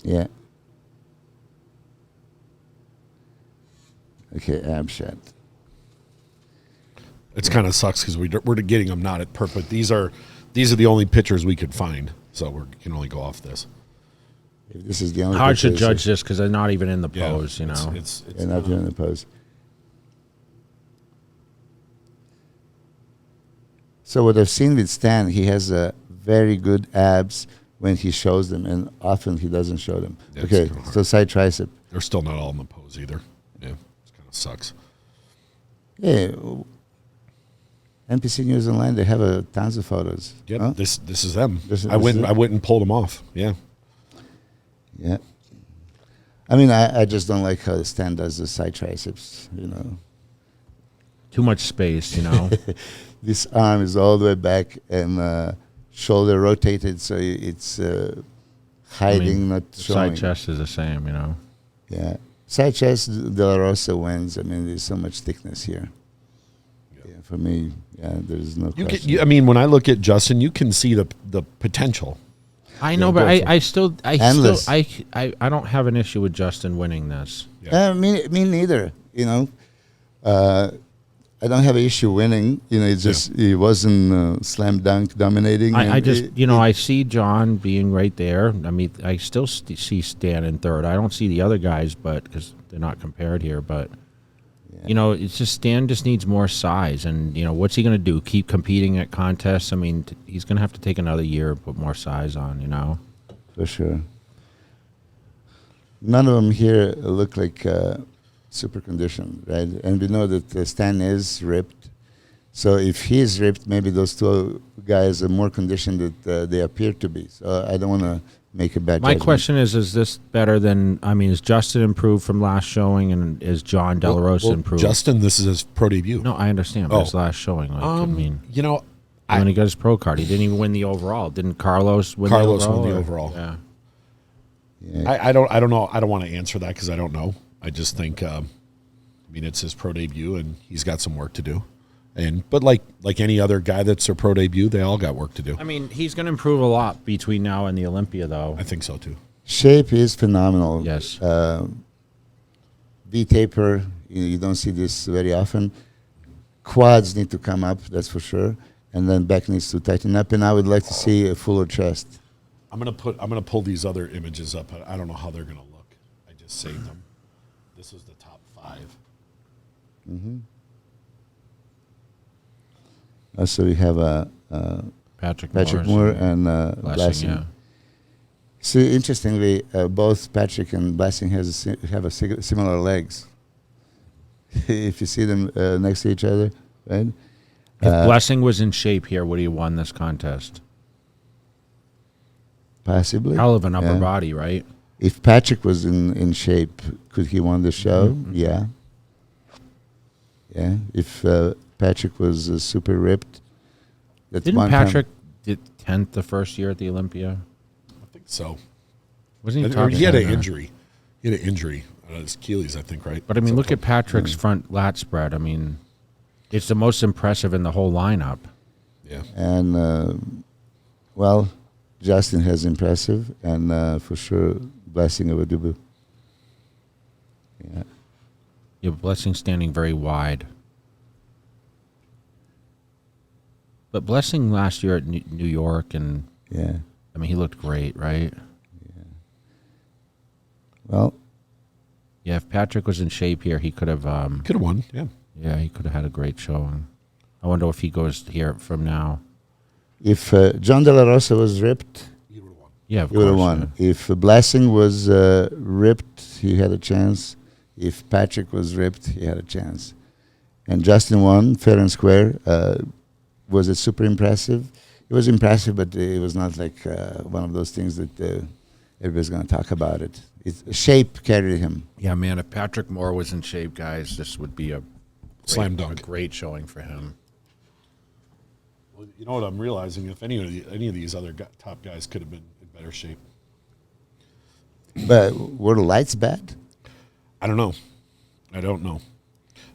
Yeah. Okay, ab shot. It's kind of sucks because we're getting them not at perfect. These are the only pictures we could find, so we can only go off this. If this is the only hard to judge this because they're not even in the pose. It's they're not even in the pose. So what I've seen with Stan, he has a very good abs when he shows them, and often he doesn't show them. Okay, so side tricep. They're still not all in the pose either. Yeah, it kind of sucks. Yeah, NPC News Online, they have tons of photos. Yeah, huh? this is them. I went and pulled them off. Yeah. Yeah. I mean, I just don't like how Stan does the side triceps, Too much space, This arm is all the way back and shoulder rotated, so it's hiding, not showing. Side chest is the same, Yeah. Side chest, De La Rosa wins. I mean, there's so much thickness here. Yeah. for me, there's no You question. can, I mean, when I look at Justin, you can see the potential. I know, but Endless. I don't have an issue with Justin winning this. Me neither. I don't have an issue winning. It's just he wasn't slam dunk dominating. I see John being right there. I mean, I still see Stan in third. I don't see the other guys, but because they're not compared here. But it's just Stan just needs more size, and what's he going to do? Keep competing at contests? I mean, he's going to have to take another year and put more size on. For sure. None of them here look like super conditioned, right? And we know that Stan is ripped. So if he is ripped, maybe those two guys are more conditioned than they appear to be. So I don't want to make a bad judgment. My question is this better than, is Justin improved from last showing, and is John De La Rosa improved? Justin, this is his pro debut. No, I understand, but his last showing. When he got his pro card, he didn't even win the overall. Didn't Carlos win the overall? Carlos won the overall. Yeah. I don't know. I don't want to answer that because I don't know. I just think, it's his pro debut, and he's got some work to do. But like any other guy that's their pro debut, they all got work to do. He's going to improve a lot between now and the Olympia, though. I think so too. Shape is phenomenal. Yes. V-taper, you don't see this very often. Quads need to come up, that's for sure. And then back needs to tighten up. And I would like to see a fuller chest. I'm gonna pull these other images up. I don't know how they're gonna look. I just saved them. This is the top 5. Mm-hmm. So we have Patrick Moore and Blessing. Yeah. So interestingly, both Patrick and Blessing have similar legs. If you see them next to each other, right? If Blessing was in shape here, would he have won this contest? Possibly. Hell of an upper body, right? If Patrick was in shape, could he won the show? Mm-hmm. Yeah. Yeah. If Patrick was super ripped. Didn't Patrick did 10th the first year at the Olympia? I think so. Wasn't he? He had an injury. He had an injury on his Achilles, I think, right? But look at Patrick's front lat spread. It's the most impressive in the whole lineup. Yeah. And Justin has impressive, and for sure, Blessing over Dubu. Yeah. Yeah, Blessing standing very wide. But Blessing last year at New York, and he looked great, right? Yeah. Well. Yeah, if Patrick was in shape here, he could have won. Yeah. Yeah, he could have had a great showing. I wonder if he goes here from now. If John De La Rosa was ripped, he would have won. Yeah, he would have won. Yeah. If Blessing was ripped, he had a chance. If Patrick was ripped, he had a chance. And Justin won fair and square. Was it super impressive? It was impressive, but it was not like one of those things that everybody's going to talk about it. Shape carried him. Yeah, man, if Patrick Moore was in shape, guys, this would be a slam dunk. A great showing for him. Well, you know what I'm realizing? If any of these other top guys could have been in better shape. But were the lights bad? I don't know.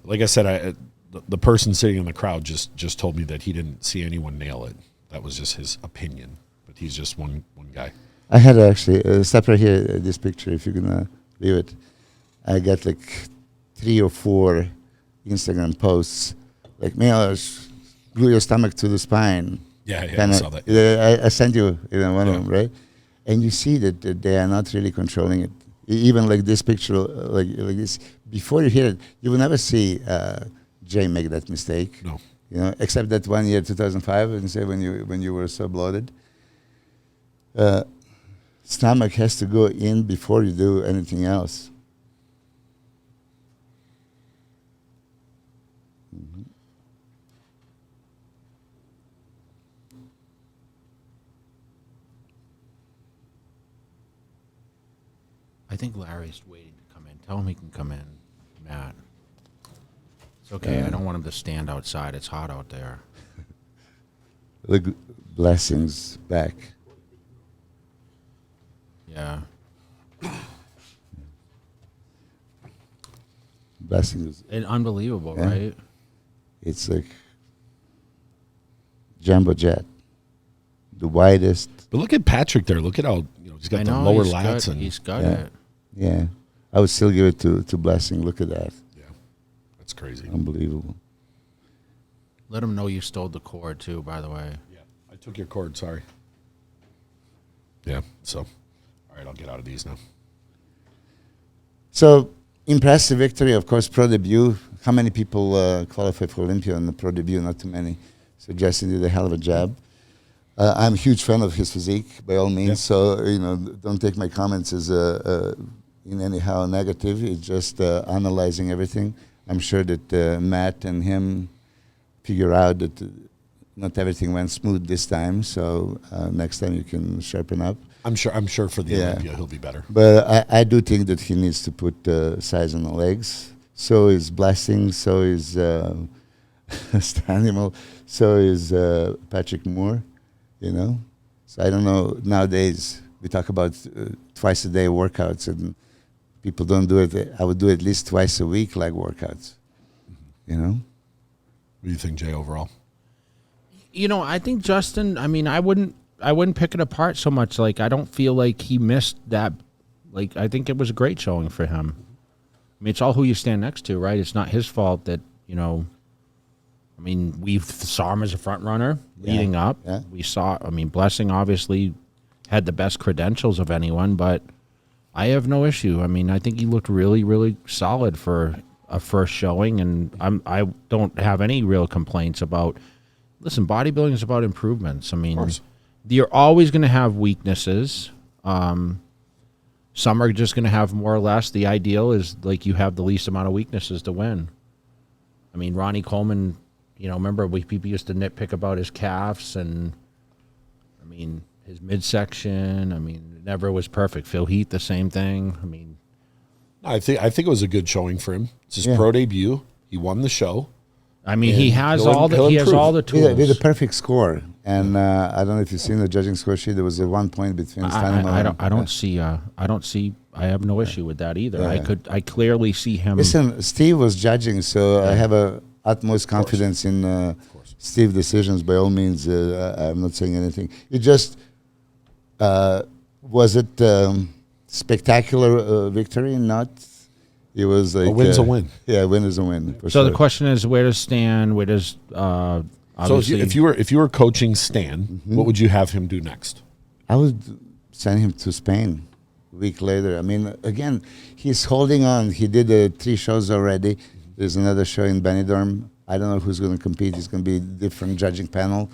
Like I said, the person sitting in the crowd just told me that he didn't see anyone nail it. That was just his opinion. But he's just one guy. I had actually, stop right here, this picture, if you're going to view it. I got like 3 or 4 Instagram posts, like, Milos, glue your stomach to the spine. Yeah, I saw that. I sent you one of them, right? And you see that they are not really controlling it. Even like this picture, like this, before you hear it, you will never see Jay make that mistake. No. Except that one year, 2005, and say when you were so bloated. Stomach has to go in before you do anything else. Mm-hmm. I think Larry's waiting to come in. Tell him he can come in, Matt. It's okay. I don't want him to stand outside. It's hot out there. Look, Blessings back. Yeah. Blessings. And unbelievable, right? It's like jumbo jet, the widest. But look at Patrick there. Look at how he's got the lower lats. And he's got it. Yeah. I would still give it to Blessing. Look at that. Yeah. That's crazy. Unbelievable. Let him know you stole the cord, too, by the way. Yeah. I took your cord. Sorry. Yeah. So, all right. I'll get out of these now. So, impressive victory. Of course, pro debut. How many people qualify for Olympia in the pro debut? Not too many. So, Justin did a hell of a job. I'm a huge fan of his physique, by all means. Yeah. So, don't take my comments as in anyhow negative. It's just analyzing everything. I'm sure that Matt and him figure out that not everything went smooth this time. So next time you can sharpen up. I'm sure for the Olympia he'll be better. But I do think that he needs to put size on the legs. So is Blessing. So is Stanimal. So is Patrick Moore. So I don't know. Nowadays we talk about twice a day workouts, and people don't do it. I would do at least twice a week, like workouts. What do you think, Jay, overall? I think Justin, I wouldn't pick it apart so much. Like, I don't feel like he missed that. Like, I think it was a great showing for him. It's all who you stand next to, right? It's not his fault that, we saw him as a front runner leading up. Yeah. We saw, Blessing obviously had the best credentials of anyone, but I have no issue. I think he looked really, really solid for a first showing, and I don't have any real complaints about. Listen, bodybuilding is about improvements. You're always going to have weaknesses. Some are just going to have more or less. The ideal is like you have the least amount of weaknesses to win. Ronnie Coleman, remember people used to nitpick about his calves and, his midsection. It never was perfect. Phil Heath, the same thing. I think it was a good showing for him. It's his pro debut. He won the show. He has all the tools. He did a perfect score, and I don't know if you've seen the judging score sheet. There was a 1 point between Stanimal. I have no issue with that either. Yeah. I clearly see him. Listen, Steve was judging, so I have a utmost confidence in Steve's decisions. By all means, I'm not saying anything. It just was it spectacular victory? Not. It was like a win's a win. Yeah, a win is a win. So sure. The question is, where does Stan? Where does so if you were coaching Stan, what would you have him do next? I would send him to Spain a week later. Again, he's holding on. He did 3 shows already. There's another show in Benidorm. I don't know who's going to compete. It's going to be a different judging panel,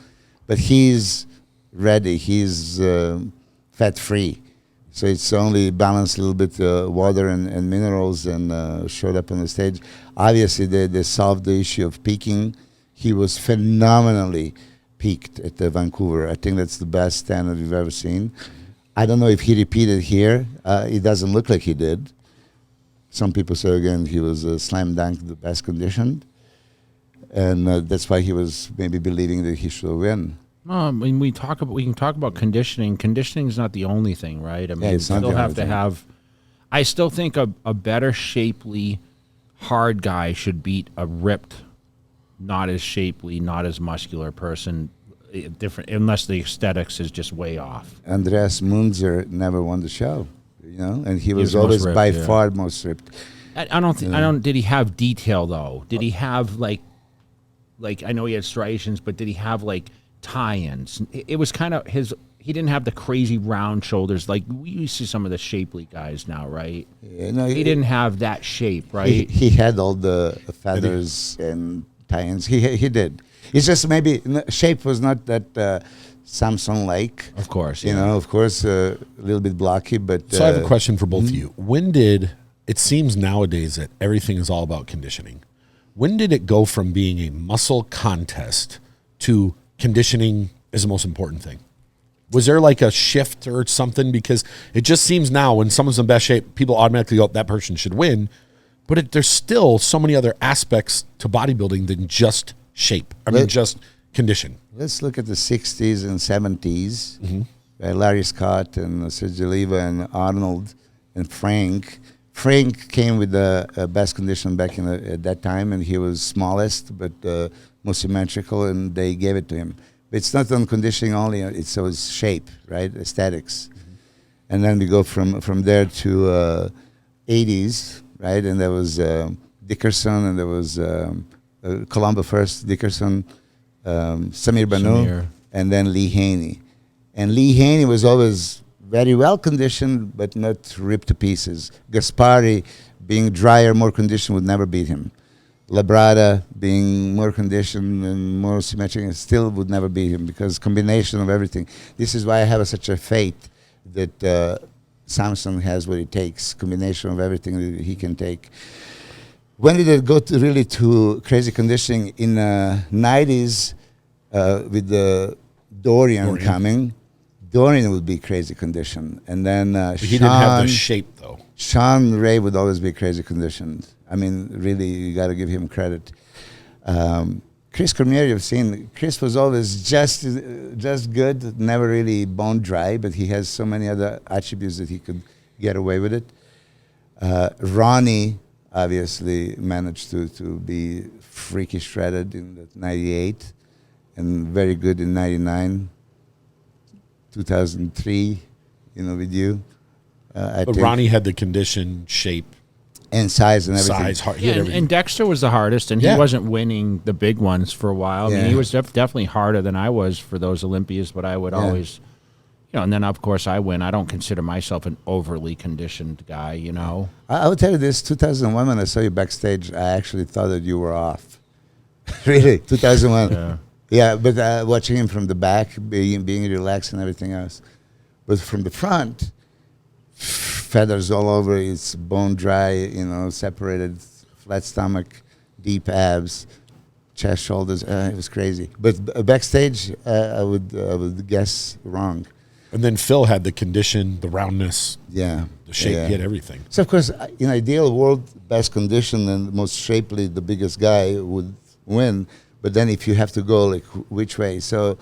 but he's ready. He's fat-free. So it's only balanced a little bit water and minerals, and showed up on the stage. Obviously, they solved the issue of peaking. He was phenomenally peaked at Vancouver. I think that's the best standard we've ever seen. I don't know if he repeated here. It doesn't look like he did. Some people say, again, he was a slam dunk, the best conditioned. And that's why he was maybe believing that he should win. We can talk about conditioning. Conditioning is not the only thing, right? You still have to have. I still think a better shapely, hard guy should beat a ripped, not as shapely, not as muscular person. Different, unless the aesthetics is just way off. Andreas Munzer never won the show, and he was always ripped, by far most ripped. I don't. Did he have detail though? Did he have like I know he had striations, but did he have like tie-ins? It was kind of his. He didn't have the crazy round shoulders like we see some of the shapely guys now, right? Yeah, no, he didn't have that shape, right? He had all the feathers and tie-ins. He did. It's just maybe shape was not that Samson-like. Of course, of course, a little bit blocky. But so I have a question for both of you. When did it seems nowadays that everything is all about conditioning? When did it go from being a muscle contest to conditioning is the most important thing? Was there like a shift or something? Because it just seems now when someone's in best shape, people automatically go, that person should win. But there's still so many other aspects to bodybuilding than just shape. Just condition. Let's look at the 60s and 70s. Larry Scott and Sergio Oliva and Arnold and Frank. Frank came with the best condition back at that time, and he was smallest but most symmetrical, and they gave it to him. It's not on conditioning only. It's always shape, right? Aesthetics. And then we go from there to 80s, right? And there was Dickerson, and there was Colombo first, Dickerson, Samir Banu, and then Lee Haney. And Lee Haney was always very well conditioned, but not ripped to pieces. Gaspari, being drier, more conditioned, would never beat him. Labrada, being more conditioned and more symmetric, still would never beat him, because combination of everything. This is why I have such a faith that Samson has what it takes, combination of everything that he can take. When did it go to really to crazy conditioning? In 90s, with the Dorian coming, Dorian would be crazy condition. And then he didn't have the shape, though. Sean Ray would always be crazy conditioned. I mean, really, you got to give him credit. Chris Cormier, you've seen. Chris was always just good, never really bone dry, but he has so many other attributes that he could get away with it. Ronnie obviously managed to be freaky shredded in the 98 and very good in 99, 2003, with you. But Ronnie had the condition, shape, and size and everything. And Dexter was the hardest, and he wasn't winning the big ones for a while. I mean, he was definitely harder than I was for those Olympias, but I would always, and then, of course, I win. I don't consider myself an overly conditioned guy, I would tell you this, 2001, when I saw you backstage, I actually thought that you were off. Really, 2001. Yeah, but watching him from the back, being relaxed and everything else. But from the front, feathers all over, it's bone dry, separated, flat stomach, deep abs, chest, shoulders. It was crazy. But backstage, I would guess wrong. And then Phil had the condition, the roundness, the shape, he had everything. So, of course, in ideal world, best condition and most shapely, the biggest guy would win. But then if you have to go, which way? So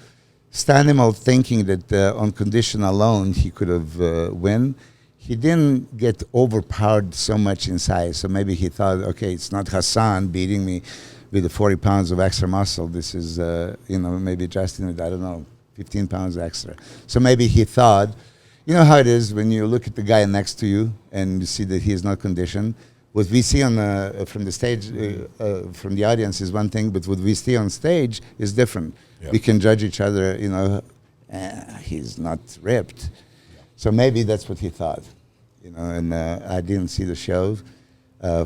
Stanimal, thinking that on condition alone he could have win, he didn't get overpowered so much in size. So maybe he thought, okay, it's not Hassan beating me with the 40 pounds of extra muscle. This is, maybe Justin with, 15 pounds extra. So maybe he thought, you know how it is when you look at the guy next to you and you see that he is not conditioned. What we see from the stage, from the audience is one thing, but what we see on stage is different. Yep. We can judge each other, he's not ripped. Yep. So maybe that's what he thought, and I didn't see the show.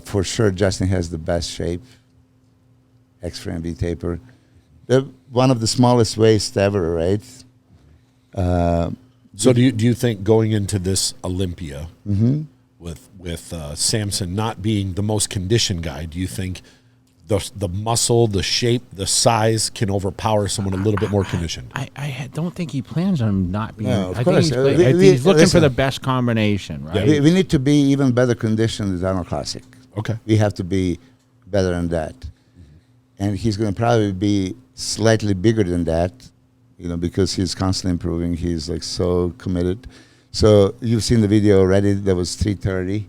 For sure, Justin has the best shape, X-frame V taper. One of the smallest waists ever, right? So do you think going into this Olympia, with Samson not being the most conditioned guy, do you think the muscle, the shape, the size can overpower someone a little bit more conditioned? I don't think he plans on not being. No, of I course. think he's looking for the best combination, right? Yeah, we need to be even better conditioned than Arnold Classic. Okay. We have to be better than that. And he's going to probably be slightly bigger than that, because he's constantly improving. He's so committed. So you've seen the video already. That was 330,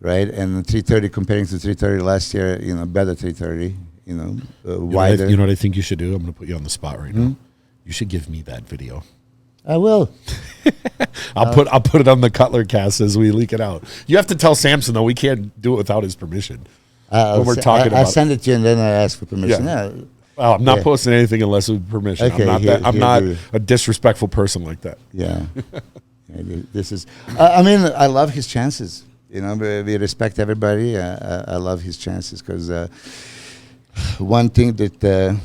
right? And 330 comparing to 330 last year, better 330, wider. You know what I think you should do? I'm going to put you on the spot right now. You should give me that video. I will. I'll put it on the Cutler cast as we leak it out. You have to tell Samson, though, we can't do it without his permission. I'll send it to you and then I ask for permission. Yeah. Well, I'm not posting anything unless with permission. Okay, I'm not a disrespectful person like that. Yeah. This is. I love his chances. We respect everybody. I love his chances because one thing that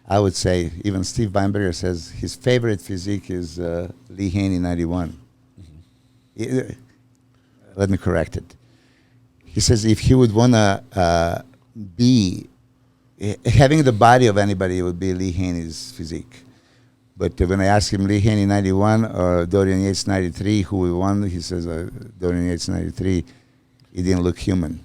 I would say, even Steve Weinberger says his favorite physique is Lee Haney 91. Let me correct it. He says if he would want to be having the body of anybody, it would be Lee Haney's physique. But when I asked him Lee Haney 91 or Dorian Yates 93, who would won, he says Dorian Yates 93. He didn't look human.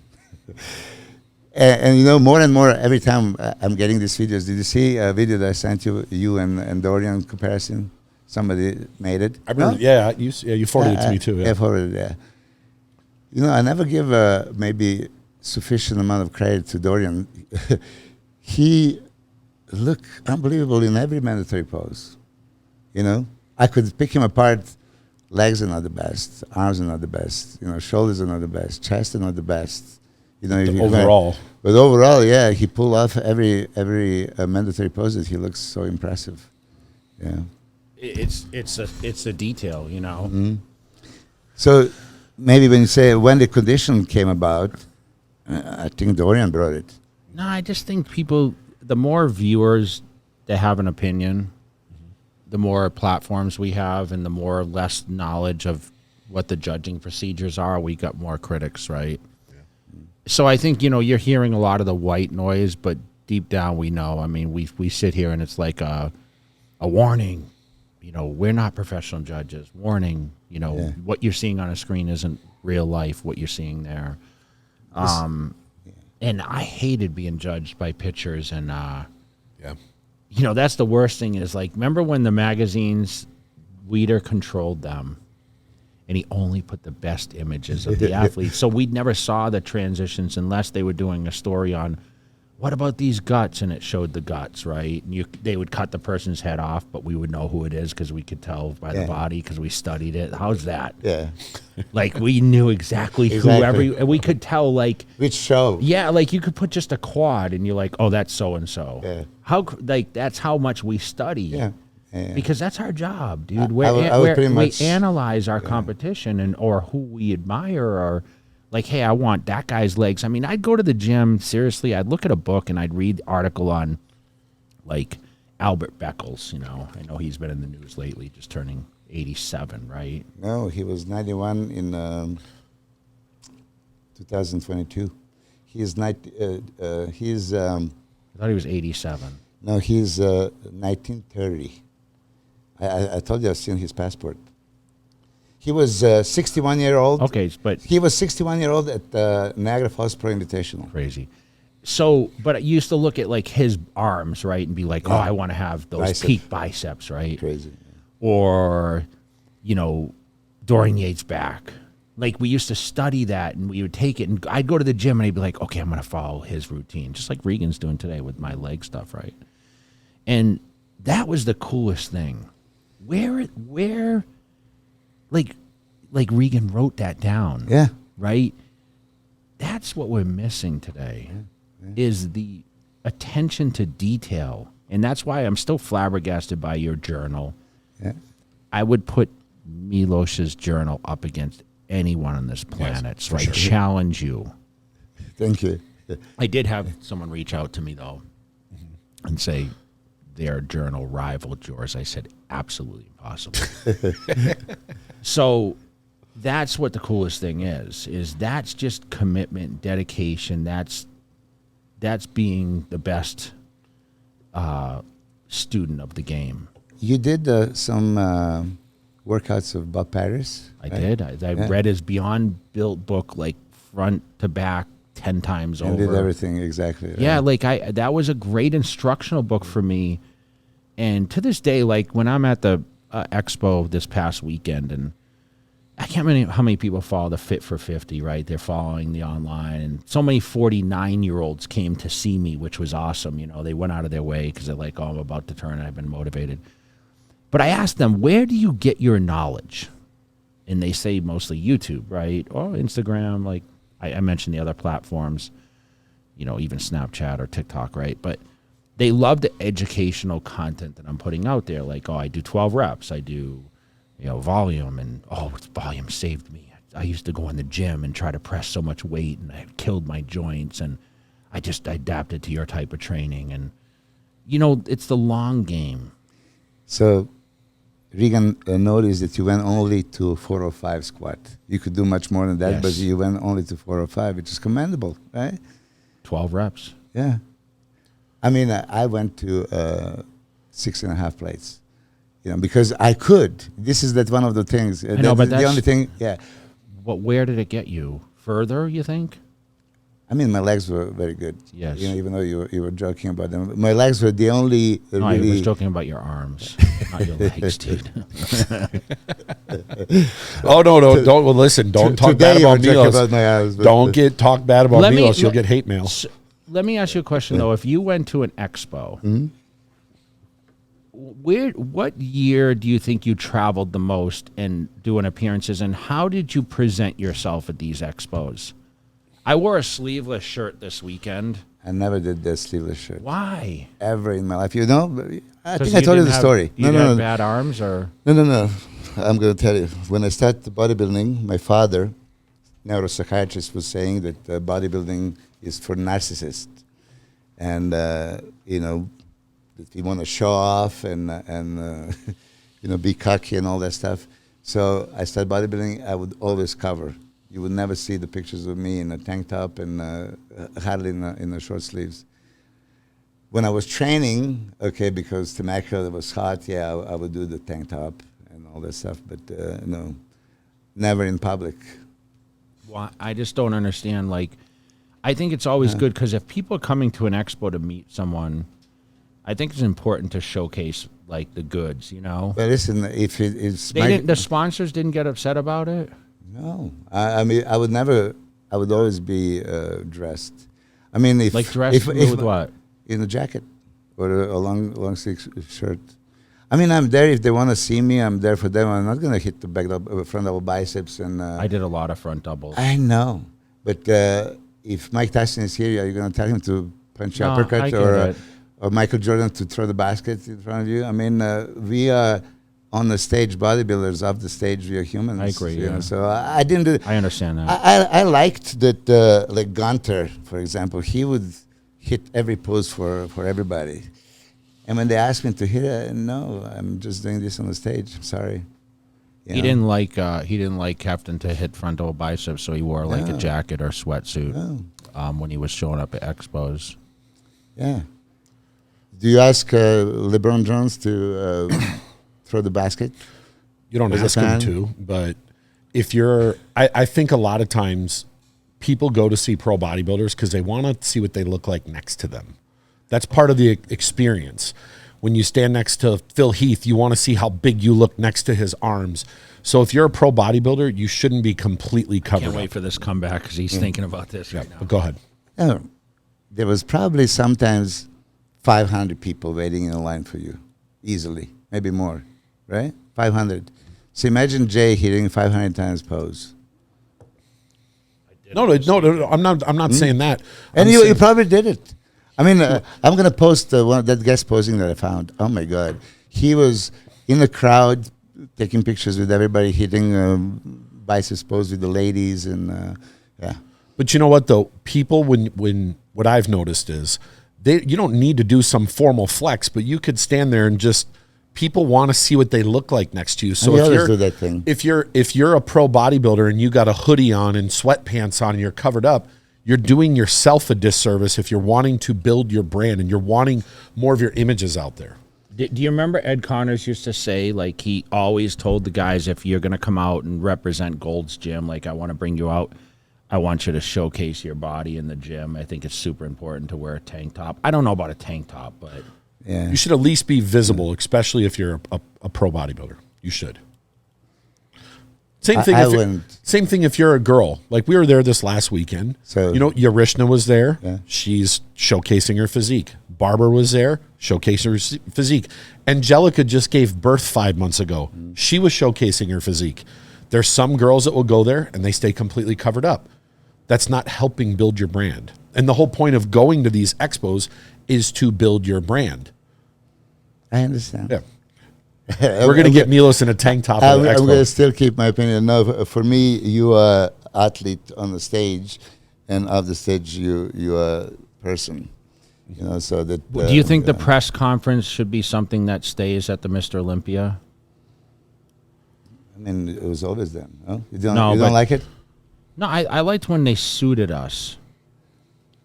and more and more every time I'm getting these videos. Did you see a video that I sent you and Dorian comparison? Somebody made it. I remember. No? You forwarded it to me too. Yeah. I forwarded it. Yeah. I never give maybe sufficient amount of credit to Dorian. He look unbelievable in every mandatory pose. You know, I could pick him apart. Legs are not the best. Arms are not the best. You know, shoulders are not the best. Chest are not the best. You know, Overall. But overall, yeah, he pulled off every mandatory pose that he looks so impressive. Yeah. It's a detail, you know. Mm-hmm. So maybe when you say when the condition came about, I think Dorian brought it. No, I just think people, the more viewers that have an opinion, the more platforms we have, and the more less knowledge of what the judging procedures are, we got more critics, right? Yeah. So I think, you know, you're hearing a lot of the white noise, but deep down we know. I mean, we sit here and it's like a warning. You know, we're not professional judges. Warning, you know, what you're seeing on a screen isn't real life, what you're seeing there. And I hated being judged by pictures. And, you know, that's the worst thing is, like, remember when the magazines, Weider controlled them, and he only put the best images of the athletes. So we never saw the transitions unless they were doing a story on, what about these guts? And it showed the guts, right? And they would cut the person's head off, but we would know who it is because we could tell by the body because we studied it. How's that? Yeah. Like, we knew exactly who and we could tell, like, which show. Yeah, like you could put just a quad and you're like, oh, that's so-and-so. Yeah. How, like, that's how much we study. Yeah. Because that's our job, dude. We analyze our competition or who we admire, or like, hey, I want that guy's legs. I mean, I'd go to the gym, seriously, I'd look at a book and I'd read article on, like, Albert Beckles, you know. I know he's been in the news lately, just turning 87, right? No, he was 91 in 2022. He's I thought he was 87. No, he's 1930. I told you I've seen his passport. He was 61 year old. Okay, but he was 61 year old at the Niagara Falls Pro Invitational. Crazy. So, but I used to look at, like, his arms, right, and be like, oh, I want to have those peak biceps, right? Crazy. Yeah. Or, you know, Dorian Yates' back. Like, we used to study that, and we would take it, and I'd go to the gym, and I'd be like, okay, I'm going to follow his routine, just like Regan's doing today with my leg stuff, right? And that was the coolest thing. Where, like Regan wrote that down. Yeah. Right? That's what we're missing today, is the attention to detail. And that's why I'm still flabbergasted by your journal. Yeah. I would put Milos's journal up against anyone on this planet. So I challenge you. Thank you. I did have someone reach out to me, though, and say their journal rivaled yours. I said, absolutely impossible. So that's what the coolest thing is that's just commitment, dedication. That's being the best student of the game. You did some workouts of Bob Paris? I did. I read his Beyond Built book, like, front to back 10 times over. Did everything exactly. Right? Yeah, like, that was a great instructional book for me. And to this day, like, when I'm at the Expo this past weekend, and I can't remember how many people follow the Fit for 50, right? They're following the online, and so many 49-year-olds came to see me, which was awesome. You know, they went out of their way because they're like, oh, I'm about to turn and I've been motivated. But I asked them, where do you get your knowledge? And they say mostly YouTube, right? Or Instagram, like I mentioned the other platforms, you know, even Snapchat or TikTok, right? But they love the educational content that I'm putting out there. Like, oh, I do 12 reps. I do, you know, volume. And, oh, volume saved me. I used to go in the gym and try to press so much weight, and I killed my joints. And I just adapted to your type of training. And, you know, it's the long game. So Regan noticed that you went only to 405 squat. You could do much more than that, but you went only to 405, which is commendable, right? 12 reps. Yeah. I mean, I went to 6.5 plates, you know, because I could. This is one of the things. I know, but that's the only thing. Yeah. But where did it get you? Further, you think? I mean, my legs were very good. Yes. You know, even though you were joking about them, my legs were the only. No, I was joking about your arms, not your legs, dude. Oh no, don't. Well, listen, don't talk bad about Milos. Don't talk bad about Milos. You'll get hate mail. Let me ask you a question, though. If you went to an expo what year do you think you traveled the most and doing appearances, and how did you present yourself at these expos? I wore a sleeveless shirt this weekend. I never did the sleeveless shirt. Why? Ever in my life. You know, I think You I told you the didn't story. You didn't have bad arms, or? No. I'm going to tell you. When I started bodybuilding, my father, neuropsychiatrist, was saying that bodybuilding is for narcissists. And, you know, that you want to show off and you know, be cocky and all that stuff. So I started bodybuilding. I would always cover. You would never see the pictures of me in a tank top and hardly in the short sleeves. When I was training, okay, because Temecula was hot, yeah, I would do the tank top and all that stuff, but no, never in public. Well, I just don't understand. Like, I think it's always good because if people are coming to an expo to meet someone, I think it's important to showcase like the goods, you know. But listen, if it's the sponsors didn't get upset about it. No, I mean, I would never. I would always be dressed. I mean, if like dressed with what? In a jacket or a long sleeve shirt. I mean, I'm there if they want to see me. I'm there for them. I'm not gonna hit the front double biceps and. I did a lot of front doubles. I know, but if Mike Tyson is here, are you gonna tell him to punch your uppercut or Michael Jordan to throw the basket in front of you? I mean, we are. On the stage, bodybuilders off the stage, we are humans. I agree. Yeah. So I didn't do. I understand that. I liked that. Like Gunter, for example, he would hit every pose for everybody. And when they asked me to hit it, no, I'm just doing this on the stage. I'm sorry. He didn't like Captain to hit frontal biceps, so he wore like a jacket or sweatsuit when he was showing up at expos. Yeah. Do you ask LeBron James to? Throw the basket? You don't ask them to, but if you're, I think a lot of times people go to see pro bodybuilders because they want to see what they look like next to them. That's part of the experience. When you stand next to Phil Heath, you want to see how big you look next to his arms. So if you're a pro bodybuilder, you shouldn't be completely covered. Can't wait for this comeback because he's thinking about this right now. But go ahead. There was probably sometimes 500 people waiting in a line for you, easily, maybe more. Right? 500. So imagine Jay hitting 500 times pose. No, I'm not saying that. And you probably did it. I mean, I'm going to post that guest posing that I found. Oh, my God. He was in the crowd taking pictures with everybody, hitting biceps pose with the ladies. And, yeah. But you know what, though? People, when what I've noticed is you don't need to do some formal flex, but you could stand there and just... People want to see what they look like next to you. So if you're a pro bodybuilder and you got a hoodie on and sweatpants on and you're covered up, you're doing yourself a disservice if you're wanting to build your brand and you're wanting more of your images out there. Do you remember Ed Connors used to say, like, he always told the guys, if you're going to come out and represent Gold's Gym, like, I want to bring you out, I want you to showcase your body in the gym. I think it's super important to wear a tank top. I don't know about a tank top, but... Yeah. You should at least be visible, especially if you're a pro bodybuilder. You should. Same thing if you're a girl. Like we were there this last weekend. So, you know, Yarishna was there. Yeah. She's showcasing her physique. Barbara was there, showcasing her physique. Angelica just gave birth 5 months ago. She was showcasing her physique. There's some girls that will go there and they stay completely covered up. That's not helping build your brand. And the whole point of going to these expos is to build your brand. I understand. Yeah. We're going to get Milos in a tank top. I'm going to still keep my opinion. No, for me, you are athlete on the stage, and off the stage, you are person. You know, so that. Do you think the press conference should be something that stays at the Mr. Olympia? I mean, it was always then. No? You don't like it? No, I liked when they suited us.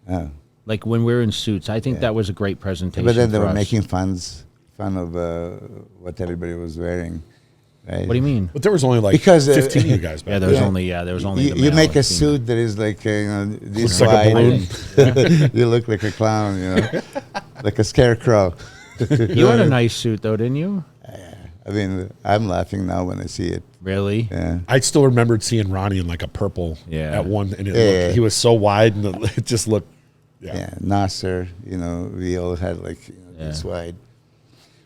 Oh. Like when we were in suits. I think that was a great presentation. But then they were making fun of what everybody was wearing. Right? What do you mean? But there was only like 15 of you guys back there was only you make a suit that is like this wide. Like you look like a clown, you know, like a scarecrow. You had a nice suit though, didn't you? I mean, I'm laughing now when I see it. Really? Yeah. I still remembered seeing Ronnie in like a purple at one, and he was so wide, and it just looked. Yeah, Nasser, you know, we all had like this wide.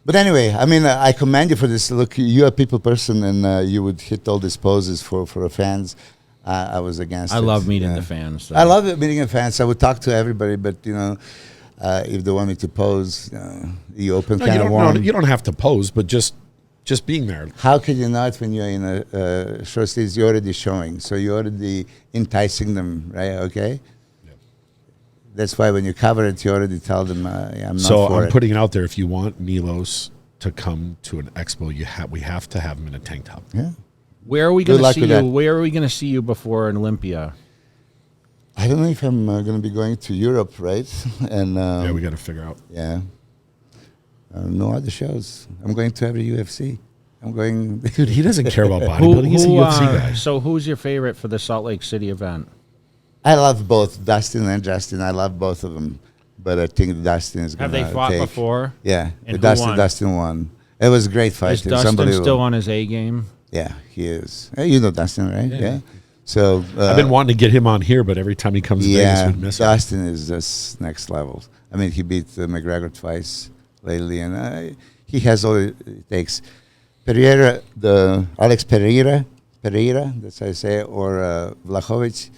But anyway, I mean, I commend you for this. Look, you're a people person, and you would hit all these poses for the fans. I was against it. I love meeting the fans. So. I love meeting the fans. I would talk to everybody, but, if they want me to pose, you open kind of warm. You don't have to pose, but just being there. How could you not when you're in a show stage? You're already showing, so you're already enticing them, right? Okay. Yep. That's why when you cover it, you already tell them, "I'm not so for I'm it." putting it out there. If you want Milos to come to an expo, we have to have him in a tank top. Yeah. Where are we going to see you? that. Where are we going to see you before an Olympia? I don't know if I'm going to be going to Europe, right? And Yeah, we got to figure out. yeah. No other shows. I'm going to every UFC. I'm going. Dude, he doesn't care about bodybuilding. He's a UFC guy. So who's your favorite for the Salt Lake City event? I love both Dustin and Justin. I love both of them, but I think Dustin is going to Have they fought before? Yeah, And Dustin won. It was a great fight. Is Dustin still on his A game? Yeah, he is. You know Dustin, right? Yeah. So I've been wanting to get him on here, but every time he comes to Vegas, we miss him. Dustin is just next level. I mean, he beat McGregor twice lately, and he has all it takes. Alex Pereira, that's how I say it, or Vlahovic.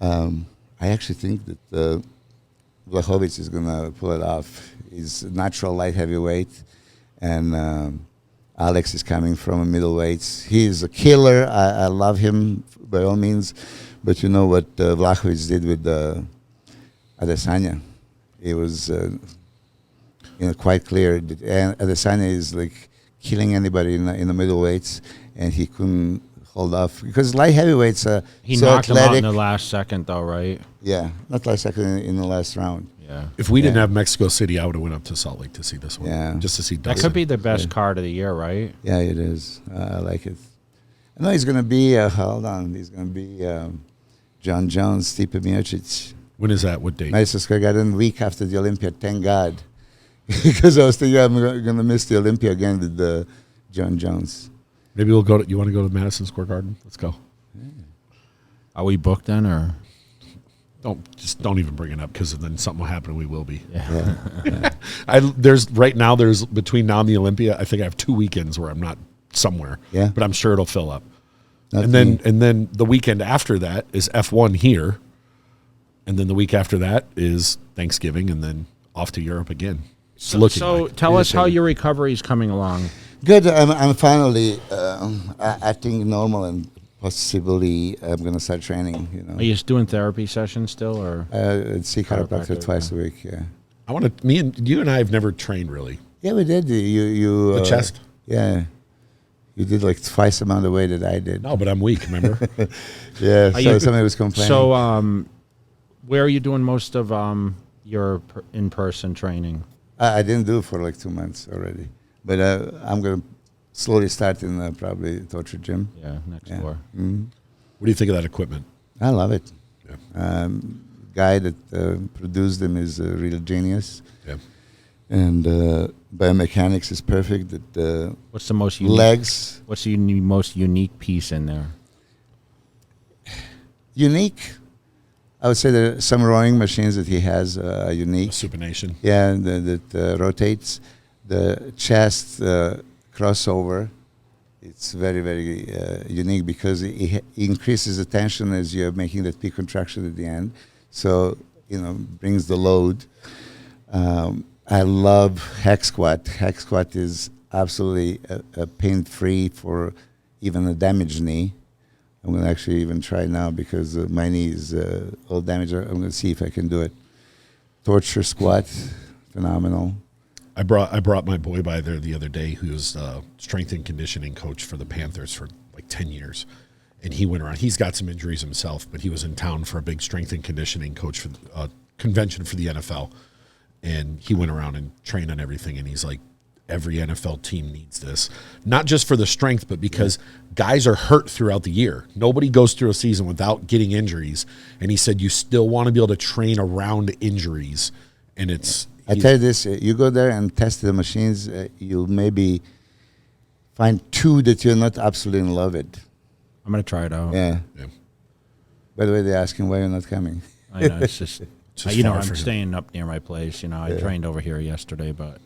I actually think that Vlahovic is going to pull it off. He's a natural light heavyweight, and Alex is coming from a middleweight. He's a killer. I love him by all means, but you know what Vlahovic did with Adesanya? It was quite clear. And Adesanya is like killing anybody in the middleweights, and he couldn't hold off because light heavyweights are he so knocked athletic. him out in the last second, though, right? Yeah, not last second in the last round. Yeah. If we didn't have Mexico City, I would have went up to Salt Lake to see this one. Yeah. Just to see That Dustin. could be the best card of the year, right? Yeah, it is. I like it. I know he's going to be, hold on, he's going to be John Jones, Stipe Miocic. When is that? What date? Madison Square Garden, week after the Olympia, thank God. Because I was thinking I'm going to miss the Olympia again with John Jones. Maybe we'll go to, you want to go to Madison Square Garden? Let's go. Yeah. Are we booked then, or? Don't even bring it up because then something will happen and we will be. Yeah. There's between now and the Olympia, I think I have 2 weekends where I'm not somewhere. Yeah. But I'm sure it'll fill up. Not And me. then the weekend after that is F1 here. And then the week after that is Thanksgiving and then off to Europe again. So tell us how your recovery is coming along. Good. I'm finally acting normal and possibly I'm going to start training. Are you just doing therapy sessions still, or? See chiropractor twice a week. Yeah. You and I have never trained really. Yeah, we did. You The chest? Yeah. You did like twice the amount of weight that I did. No, but I'm weak, remember? Yeah. So somebody was complaining. So, where are you doing most of your in-person training? I didn't do it for like 2 months already, but I'm going to slowly start in probably Torture Gym. Yeah, next door. Mm-hmm. What do you think of that equipment? I love it. Yeah. Guy that produced them is a real genius. Yeah. And biomechanics is perfect. That What's the most unique? legs What's the most unique piece in there? unique. I would say there are some rowing machines that he has are unique. Supination. Yeah, that rotates. The chest crossover. It's very, very unique because it increases the tension as you're making that peak contraction at the end. So, brings the load. I love Hex Squat. Hex Squat is absolutely pain-free for even a damaged knee. I'm going to actually even try now because my knee is all damaged. I'm going to see if I can do it. Torture Squat, phenomenal. I brought my boy by there the other day, who's strength and conditioning coach for the Panthers for like 10 years. And he went around. He's got some injuries himself, but he was in town for a big strength and conditioning coach for convention for the NFL. And he went around and trained on everything. And he's like, every NFL team needs this. Not just for the strength, but because guys are hurt throughout the year. Nobody goes through a season without getting injuries. And he said you still want to be able to train around injuries. And it's... I tell you this, you go there and test the machines, you'll maybe find two that you're not absolutely in love with. I'm going to try it out. Yeah. Yeah. By the way, they're asking why you're not coming. I know, it's just Just I'm far for him. staying up near my place. I trained over here yesterday, but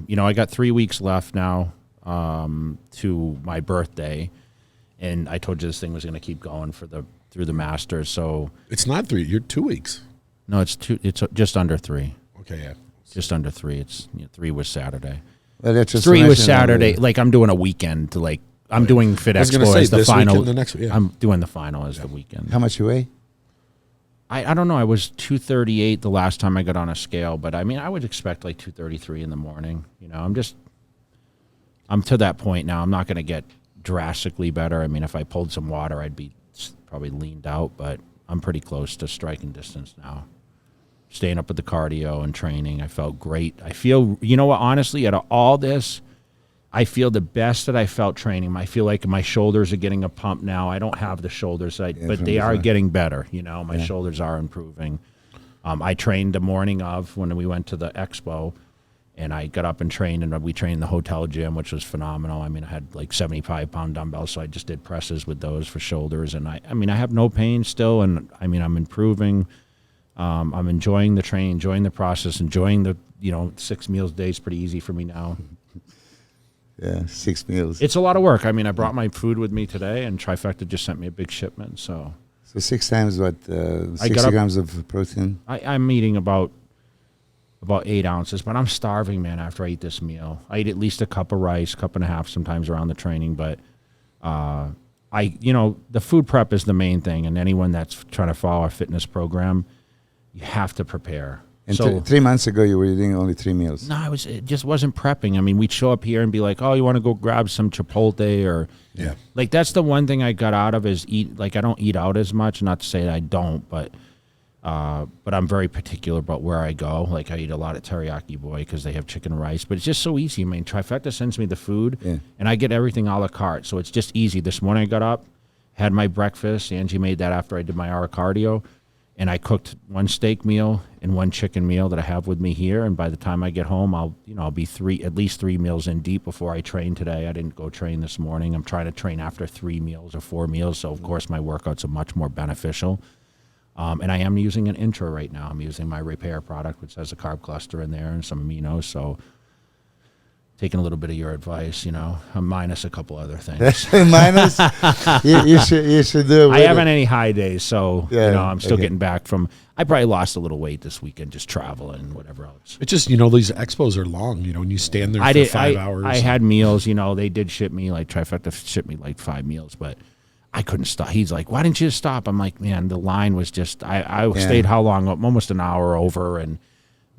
You know, I got 3 weeks left now to my birthday, and I told you this thing was going to keep going through the Masters. So it's not 3. You're 2 weeks. no, it's 2. It's just under 3. Okay, yeah. Just under 3. It's 3 was Saturday. Well, that's just 3 was Saturday. Like I'm doing a weekend to like I'm doing Fit Expo as the final. Weekend, the next, yeah. I'm doing the final as the weekend. How much you weigh? I don't know. I was 238 the last time I got on a scale, but I mean, I would expect like 233 in the morning. You know, I'm to that point now. I'm not going to get drastically better. I mean, if I pulled some water, I'd be probably leaned out, but I'm pretty close to striking distance now. Staying up with the cardio and training, I felt great. I feel, you know what, honestly, out of all this, I feel the best that I felt training. I feel like my shoulders are getting a pump now. I don't have the shoulders, but they are getting better. You know, my shoulders are improving. I trained the morning of when we went to the Expo, and I got up and trained, and we trained in the hotel gym, which was phenomenal. I mean, I had like 75-pound dumbbells, so I just did presses with those for shoulders. And I mean, I have no pain still, and I mean, I'm improving. I'm enjoying the training, enjoying the process, enjoying the, 6 meals a day is pretty easy for me now. Yeah, 6 meals. It's a lot of work. I mean, I brought my food with me today, and Trifecta just sent me a big shipment. So 6 times what? 60 grams of protein? I'm eating about 8 ounces, but I'm starving, man, after I eat this meal. I eat at least a cup of rice, cup and a half sometimes around the training, but the food prep is the main thing, and anyone that's trying to follow a fitness program, you have to prepare. And so 3 months ago, you were eating only 3 meals. No, it just wasn't prepping. I mean, we'd show up here and be like, oh, you want to go grab some Chipotle or like that's the one thing I got out of is eat. Like I don't eat out as much. Not to say that I don't, but I'm very particular about where I go. Like I eat a lot at Teriyaki Boy because they have chicken and rice. But it's just so easy. I mean, Trifecta sends me the food, and I get everything a la carte. So it's just easy. This morning I got up, had my breakfast. Angie made that after I did my hour cardio. And I cooked 1 steak meal and 1 chicken meal that I have with me here. And by the time I get home, I'll be at least 3 meals in deep before I train today. I didn't go train this morning. I'm trying to train after 3 meals or 4 meals. So of course my workouts are much more beneficial. And I am using an intro right now. I'm using my repair product, which has a carb cluster in there and some aminos. So taking a little bit of your advice, minus a couple other things. Minus? you should do it. I haven't any high days, so I'm still getting back from. I probably lost a little weight this weekend, just traveling and whatever else. It's just these expos are long, and you stand there for 5 hours. I had meals, they did ship me like Trifecta shipped me like 5 meals, but I couldn't stop. He's like, "Why didn't you stop?" I'm like, "Man, the line was just." I stayed how long? Almost an hour over, and.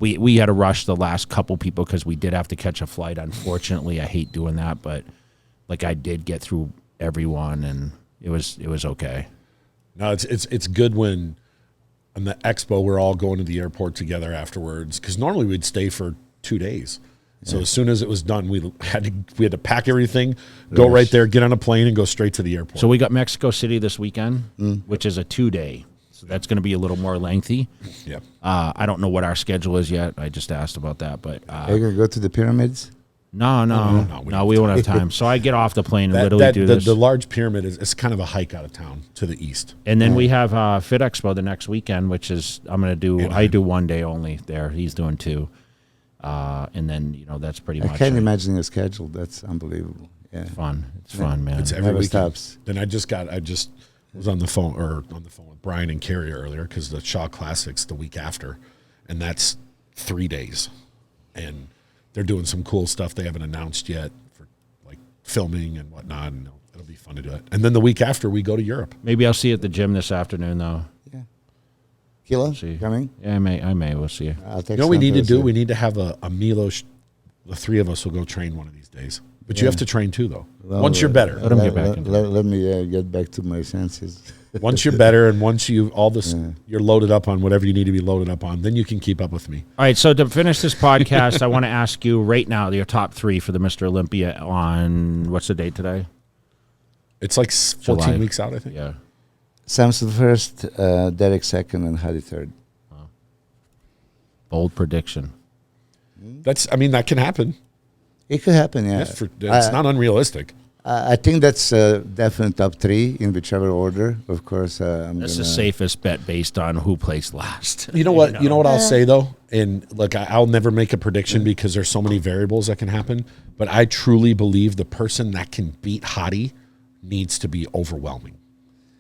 We had to rush the last couple people because we did have to catch a flight. Unfortunately, I hate doing that, but like I did get through everyone, and it was okay. No, it's good when on the Expo we're all going to the airport together afterwards because normally we'd stay for 2 days. So as soon as it was done, we had to pack everything, go right there, get on a plane, and go straight to the airport. So we got Mexico City this weekend, which is a 2-day. So that's going to be a little more lengthy. Yeah. I don't know what our schedule is yet. I just asked about that, but are you going to go to the pyramids? No, we won't have time. So I get off the plane and literally do this. The large pyramid is kind of a hike out of town to the east. And then we have Fit Expo the next weekend, which is I do 1 day only there. He's doing 2. And then, that's pretty much I can't imagine your schedule. That's unbelievable. Yeah. It's fun. It's fun, man. It's every weekend. Stops. Then I just was on the phone with Brian and Carrie earlier because the Shaw Classic's the week after, and that's 3 days, and they're doing some cool stuff they haven't announced yet for like filming and whatnot, and it'll be fun to do it. And then the week after we go to Europe. Maybe I'll see you at the gym this afternoon though. Yeah, Kilo coming? Yeah, I may. We'll see you. We need to do? We need to have a Milos. The 3 of us will go train one of these days. But you have to train too, though. Well, once you're better, let him get back. Let me get back to my senses. Once you're better, and once you're loaded up on whatever you need to be loaded up on, then you can keep up with me. All right. So to finish this podcast, I want to ask you right now your top 3 for the Mr. Olympia on what's the date today? It's like 14 weeks out, I think. Yeah. Samson first, Derek second, and Hadi third. Wow. Bold prediction. That can happen. It could happen, yeah. It's not unrealistic. I think that's definitely top 3 in whichever order. Of course, that's the safest bet based on who plays last. You know what? You know what I'll say though. And look, I'll never make a prediction because there's so many variables that can happen. But I truly believe the person that can beat Hadi needs to be overwhelming.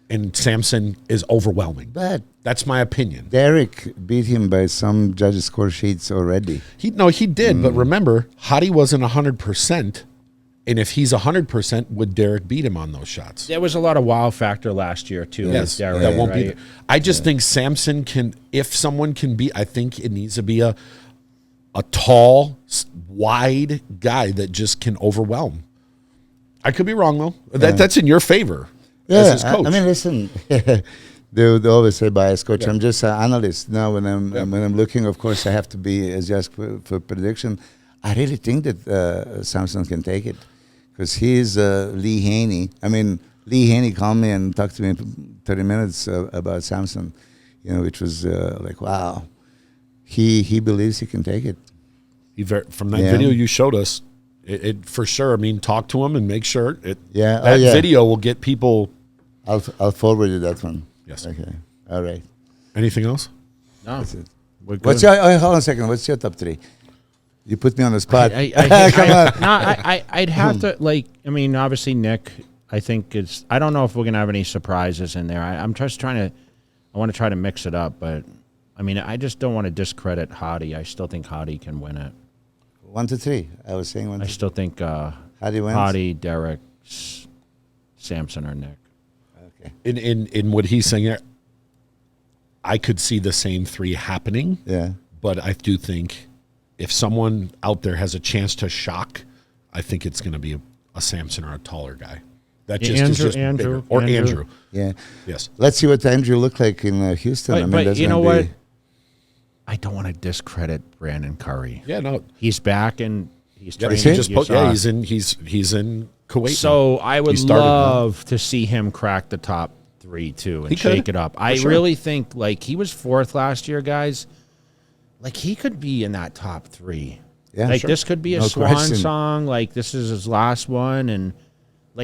And Samson is overwhelming. But that's my opinion. Derek beat him by some judges' score sheets already. He did. But remember, Hadi wasn't 100%. And if he's 100%, would Derek beat him on those shots? There was a lot of wow factor last year, too. Yes, with Derek, that won't be. right? I just think Samson can, if someone can be, I think it needs to be a tall, wide guy that just can overwhelm. I could be wrong, though. That's in your favor as his coach. I mean, listen, they always say bias coach. I'm just an analyst. Now, when I'm looking, of course, I have to be, as you ask for prediction. I really think that Samson can take it. Because he's Lee Haney. I mean, Lee Haney called me and talked to me 30 minutes about Samson, which was like, wow. He believes he can take it. From that video you showed us, it for sure. I mean, talk to him and make sure that video will get people. I'll forward you that one. Yes. Okay. All right. Anything else? No. That's it. What's your? Hold on a second. What's your top 3? You put me on the spot. I'd have to, I mean, obviously, Nick, I think I don't know if we're going to have any surprises in there. I'm just I want to try to mix it up, but, I mean, I just don't want to discredit Hadi. I still think Hadi can win it. 1 to 3. I was saying 1 to 3. I still think Hadi wins? Hadi, Derek, Samson, or Nick. Okay. In what he's saying, I could see the same 3 happening. Yeah. But I do think if someone out there has a chance to shock, I think it's going to be a Samson or a taller guy. That just is just Andrew, bigger. Or Andrew. Yeah. Yes. Let's see what Andrew looked like in Houston. But you know what? I don't want to discredit Brandon Curry. Yeah, no. He's back and he's training. He's in Kuwait. So I would love to see him crack the top 3 too and shake it up. I really think he was 4th last year, guys. He could be in that top 3. Yeah, this could be a swan song. This is his last one, and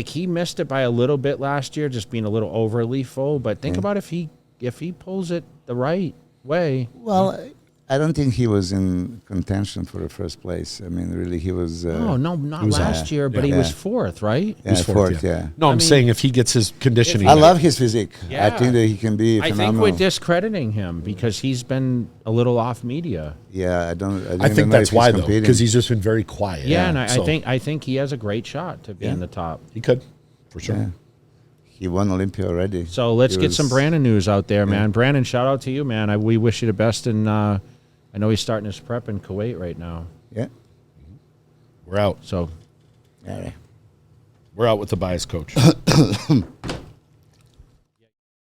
he missed it by a little bit last year, just being a little overly full. But think about if he pulls it the right way. Well, I don't think he was in contention for the first place. I mean, really, he was. Not last year, but he was 4th, right? Yeah, fourth. Yeah. No, I'm saying if he gets his conditioning. I love his physique. Yeah. I think that he can be phenomenal. I think we're discrediting him because he's been a little off media. Yeah, I think that's why though, because he's just been very quiet. Yeah, and I think he has a great shot to be in the top. He could, for sure. Yeah. He won Olympia already. So let's get some Brandon news out there, man. Brandon, shout out to you, man. We wish you the best, and I know he's starting his prep in Kuwait right now. Yeah. We're out. So, all right. We're out with the bias coach.